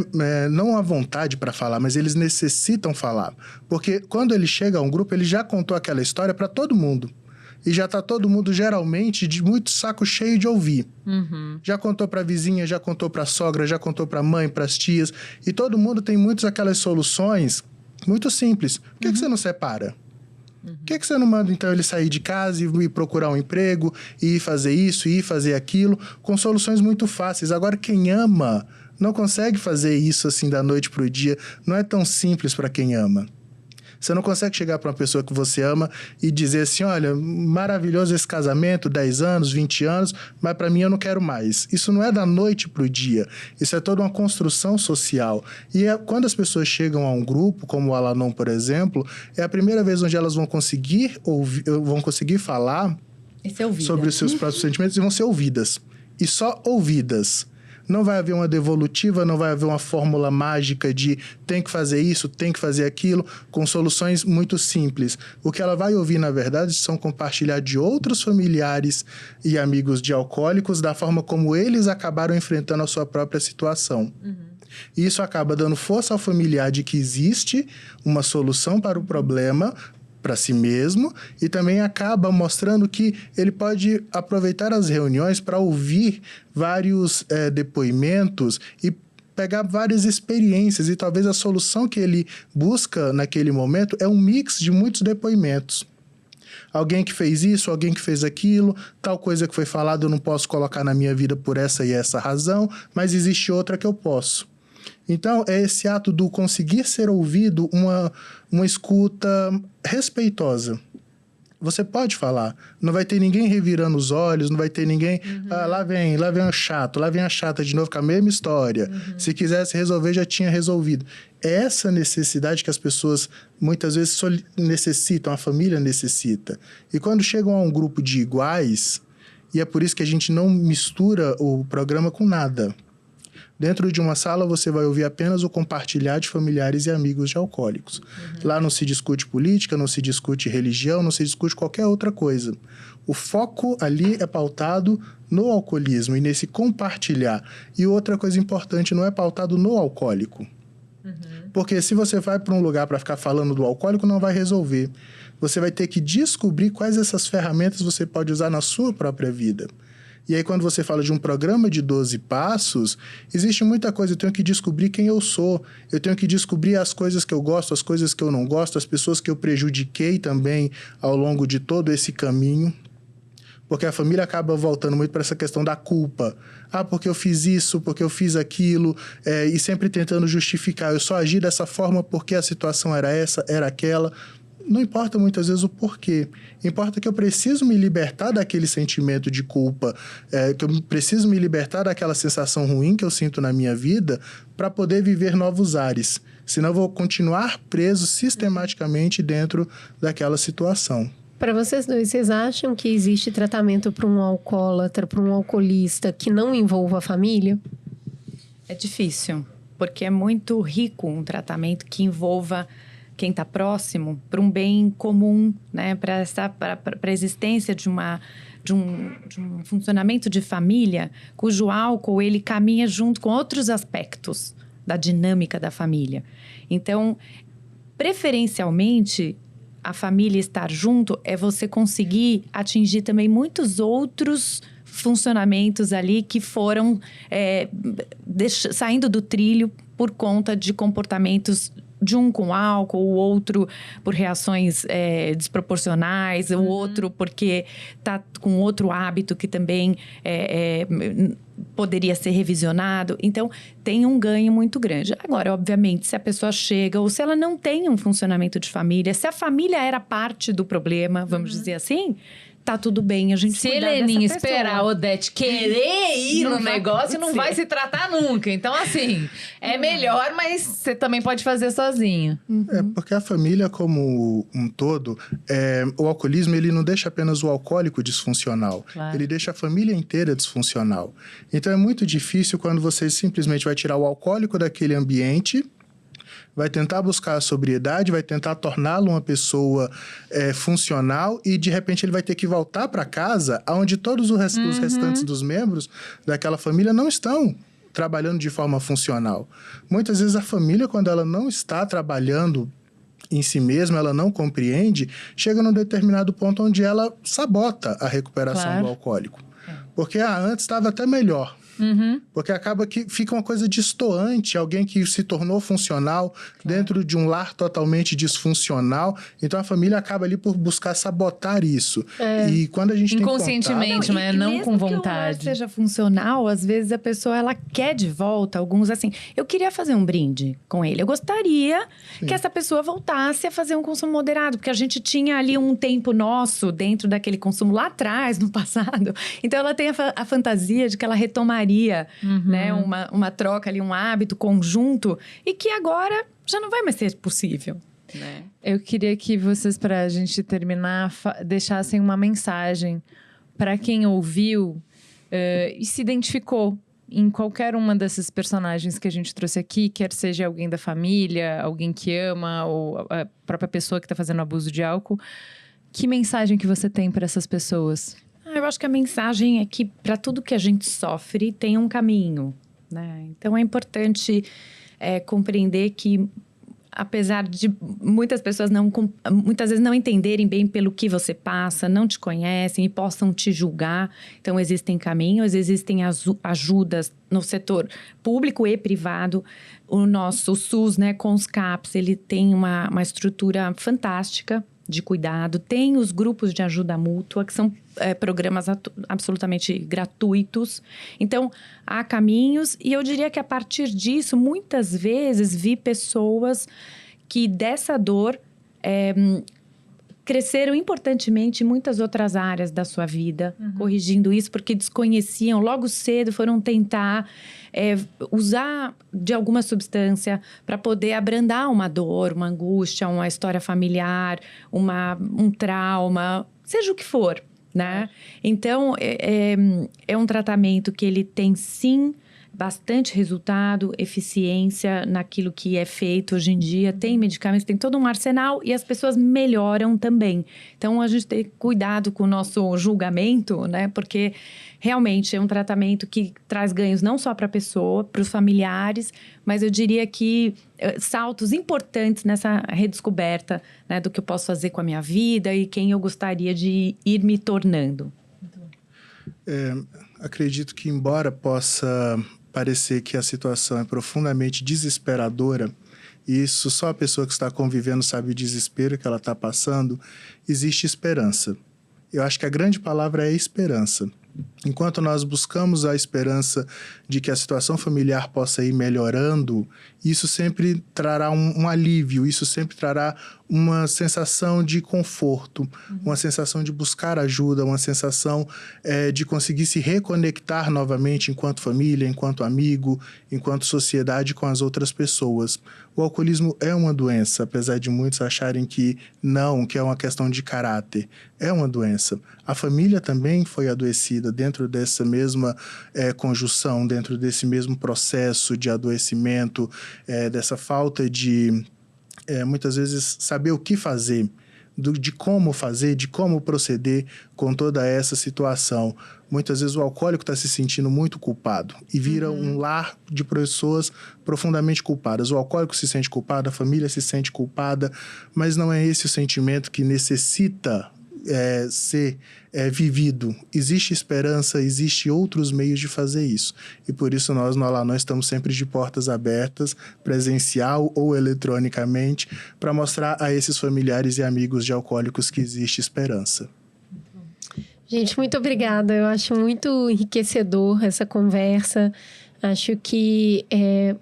não à vontade para falar, mas eles necessitam falar. Porque quando ele chega a um grupo, ele já contou aquela história para todo mundo. E já tá todo mundo, geralmente, de muito saco cheio de ouvir. Já contou pra vizinha, já contou pra sogra, já contou pra mãe, pras tias. E todo mundo tem muitas aquelas soluções muito simples. Por que você não separa? Por que você não manda, então, ele sair de casa e ir procurar um emprego, e ir fazer isso, e ir fazer aquilo, com soluções muito fáceis? Agora, quem ama não consegue fazer isso assim da noite pro dia. Não é tão simples para quem ama. Você não consegue chegar para uma pessoa que você ama e dizer assim, olha, maravilhoso esse casamento, 10 anos, 20 anos, mas para mim eu não quero mais. Isso não é da noite para o dia. Isso é toda uma construção social. E quando as pessoas chegam a um grupo, como o Al-Anon, por exemplo, é a primeira vez onde elas vão conseguir falar sobre os seus próprios sentimentos e vão ser ouvidas. E só ouvidas. Não vai haver uma devolutiva, não vai haver uma fórmula mágica de tem que fazer isso, tem que fazer aquilo, com soluções muito simples. O que ela vai ouvir, na verdade, são compartilhar de outros familiares e amigos de alcoólicos da forma como eles acabaram enfrentando a sua própria situação. E isso acaba dando força ao familiar de que existe uma solução para o problema, para si mesmo, e também acaba mostrando que ele pode aproveitar as reuniões para ouvir vários depoimentos e pegar várias experiências, e talvez a solução que ele busca naquele momento é um mix de muitos depoimentos. Alguém que fez isso, alguém que fez aquilo, tal coisa que foi falada eu não posso colocar na minha vida por essa e essa razão, mas existe outra que eu posso. Então, é esse ato do conseguir ser ouvido, uma escuta respeitosa. Você pode falar. Não vai ter ninguém revirando os olhos, não vai ter ninguém... lá vem o chato, lá vem a chata de novo com a mesma história. Se quisesse resolver, já tinha resolvido. É essa necessidade que as pessoas muitas vezes necessitam, a família necessita. E quando chegam a um grupo de iguais, e é por isso que a gente não mistura o programa com nada. Dentro de uma sala, você vai ouvir apenas o compartilhar de familiares e amigos de alcoólicos. Lá não se discute política, não se discute religião, não se discute qualquer outra coisa. O foco ali é pautado no alcoolismo e nesse compartilhar. E outra coisa importante, não é pautado no alcoólico. Porque se você vai para um lugar para ficar falando do alcoólico, não vai resolver. Você vai ter que descobrir quais dessas ferramentas você pode usar na sua própria vida. E aí, quando você fala de um programa de 12 passos, existe muita coisa. Eu tenho que descobrir quem eu sou. Eu tenho que descobrir as coisas que eu gosto, as coisas que eu não gosto, as pessoas que eu prejudiquei também ao longo de todo esse caminho. Porque a família acaba voltando muito para essa questão da culpa. Porque eu fiz isso, porque eu fiz aquilo, e sempre tentando justificar. Eu só agi dessa forma porque a situação era essa, era aquela. Não importa muitas vezes o porquê. Importa que eu preciso me libertar daquele sentimento de culpa, que eu preciso me libertar daquela sensação ruim que eu sinto na minha vida para poder viver novos ares. Senão eu vou continuar preso sistematicamente dentro daquela situação. Para vocês dois, vocês acham que existe tratamento para um alcoólatra, para um alcoolista que não envolva a família? É difícil, porque é muito rico um tratamento que envolva quem está próximo para um bem comum, né? Para a existência de um funcionamento de família, cujo álcool ele caminha junto com outros aspectos da dinâmica da família. Então, preferencialmente, a família estar junto é você conseguir atingir também muitos outros funcionamentos ali que foram saindo do trilho por conta de comportamentos de um com álcool, o outro por reações desproporcionais, o outro porque está com outro hábito que também poderia ser revisionado. Então, tem um ganho muito grande. Agora, obviamente, se a pessoa chega ou se ela não tem um funcionamento de família, se a família era parte do problema, vamos dizer assim, tá tudo bem a gente cuidar dessa pessoa. Se Heleninha esperar a Odete querer ir no negócio, não vai se tratar nunca. Então, assim, é melhor, mas você também pode fazer sozinho. Porque a família como um todo, o alcoolismo, ele não deixa apenas o alcoólico disfuncional. Claro. Ele deixa a família inteira disfuncional. Então, é muito difícil quando você simplesmente vai tirar o alcoólico daquele ambiente, vai tentar buscar a sobriedade, vai tentar torná-lo uma pessoa funcional e, de repente, ele vai ter que voltar para casa onde todos os restantes dos membros daquela família não estão trabalhando de forma funcional. Muitas vezes a família, quando ela não está trabalhando em si mesma, ela não compreende, chega num determinado ponto onde ela sabota a recuperação do alcoólico. Porque antes estava até melhor. Porque acaba que fica uma coisa destoante, alguém que se tornou funcional dentro de um lar totalmente disfuncional. Então, a família acaba ali por buscar sabotar isso. E quando a gente inconscientemente, tem mas não com vontade. Que o lar seja funcional, às vezes a pessoa ela quer de volta, alguns assim, eu queria fazer um brinde com ele. Eu gostaria que essa pessoa voltasse a fazer um consumo moderado, porque a gente tinha ali um tempo nosso dentro daquele consumo lá atrás, no passado. Então, ela tem a fantasia de que ela retomaria né, uma troca ali, um hábito conjunto, e que agora já não vai mais ser possível. Né? Eu queria que vocês, para a gente terminar, deixassem uma mensagem para quem ouviu e se identificou em qualquer uma dessas personagens que a gente trouxe aqui, quer seja alguém da família, alguém que ama, ou a própria pessoa que está fazendo abuso de álcool. Que mensagem que você tem para essas pessoas? Eu acho que a mensagem é que para tudo que a gente sofre tem um caminho, né? Então é importante compreender que, apesar de muitas pessoas muitas vezes não entenderem bem pelo que você passa, não te conhecem e possam te julgar, então existem caminhos, existem ajudas no setor público e privado. O nosso SUS, né, com os CAPs, ele tem uma estrutura fantástica de cuidado, tem os grupos de ajuda mútua, que são programas absolutamente gratuitos. Então, há caminhos, e eu diria que a partir disso, muitas vezes vi pessoas que dessa dor cresceram importantemente em muitas outras áreas da sua vida, corrigindo isso, porque desconheciam, logo cedo foram tentar usar de alguma substância para poder abrandar uma dor, uma angústia, uma história familiar, um trauma, seja o que for, né? Então, é um tratamento que ele tem, sim, bastante resultado, eficiência naquilo que é feito hoje em dia. Tem medicamentos, tem todo um arsenal e as pessoas melhoram também. Então, a gente tem cuidado com o nosso julgamento, né? Porque realmente é um tratamento que traz ganhos não só para a pessoa, para os familiares, mas eu diria que saltos importantes nessa redescoberta, né, do que eu posso fazer com a minha vida e quem eu gostaria de ir me tornando. Acredito que, embora possa parecer que a situação é profundamente desesperadora, e isso só a pessoa que está convivendo sabe o desespero que ela está passando, existe esperança. Eu acho que a grande palavra é esperança. Enquanto nós buscamos a esperança de que a situação familiar possa ir melhorando, isso sempre trará um alívio, isso sempre trará uma sensação de conforto, uma sensação de buscar ajuda, uma sensação de conseguir se reconectar novamente enquanto família, enquanto amigo, enquanto sociedade com as outras pessoas. O alcoolismo é uma doença, apesar de muitos acharem que não, que é uma questão de caráter. É uma doença. A família também foi adoecida dentro dessa mesma conjunção, dentro desse mesmo processo de adoecimento, dessa falta de, muitas vezes, saber o que fazer, de como fazer, de como proceder com toda essa situação. Muitas vezes o alcoólico está se sentindo muito culpado e vira um lar de pessoas profundamente culpadas. O alcoólico se sente culpado, a família se sente culpada, mas não é esse o sentimento que necessita ser vivido. Existe esperança, existe outros meios de fazer isso. E por isso nós no Alanon estamos sempre de portas abertas, presencial ou eletronicamente, para mostrar a esses familiares e amigos de alcoólicos que existe esperança. Gente, muito obrigada. Eu acho muito enriquecedor essa conversa. Acho que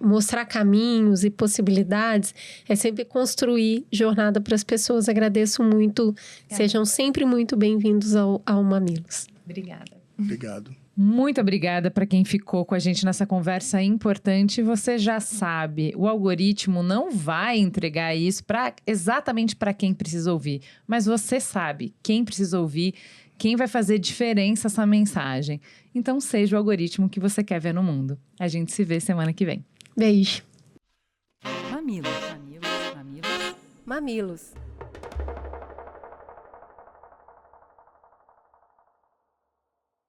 mostrar caminhos e possibilidades é sempre construir jornada para as pessoas. Agradeço muito. Sejam sempre muito bem-vindos ao Mamilos. Obrigada. Obrigado. Muito obrigada para quem ficou com a gente nessa conversa importante. Você já sabe, o algoritmo não vai entregar isso exatamente para quem precisa ouvir. Mas você sabe quem precisa ouvir, quem vai fazer diferença essa mensagem. Então, seja o algoritmo que você quer ver no mundo. A gente se vê semana que vem. Beijo. Mamilos. Mamilos. Mamilos. Mamilos.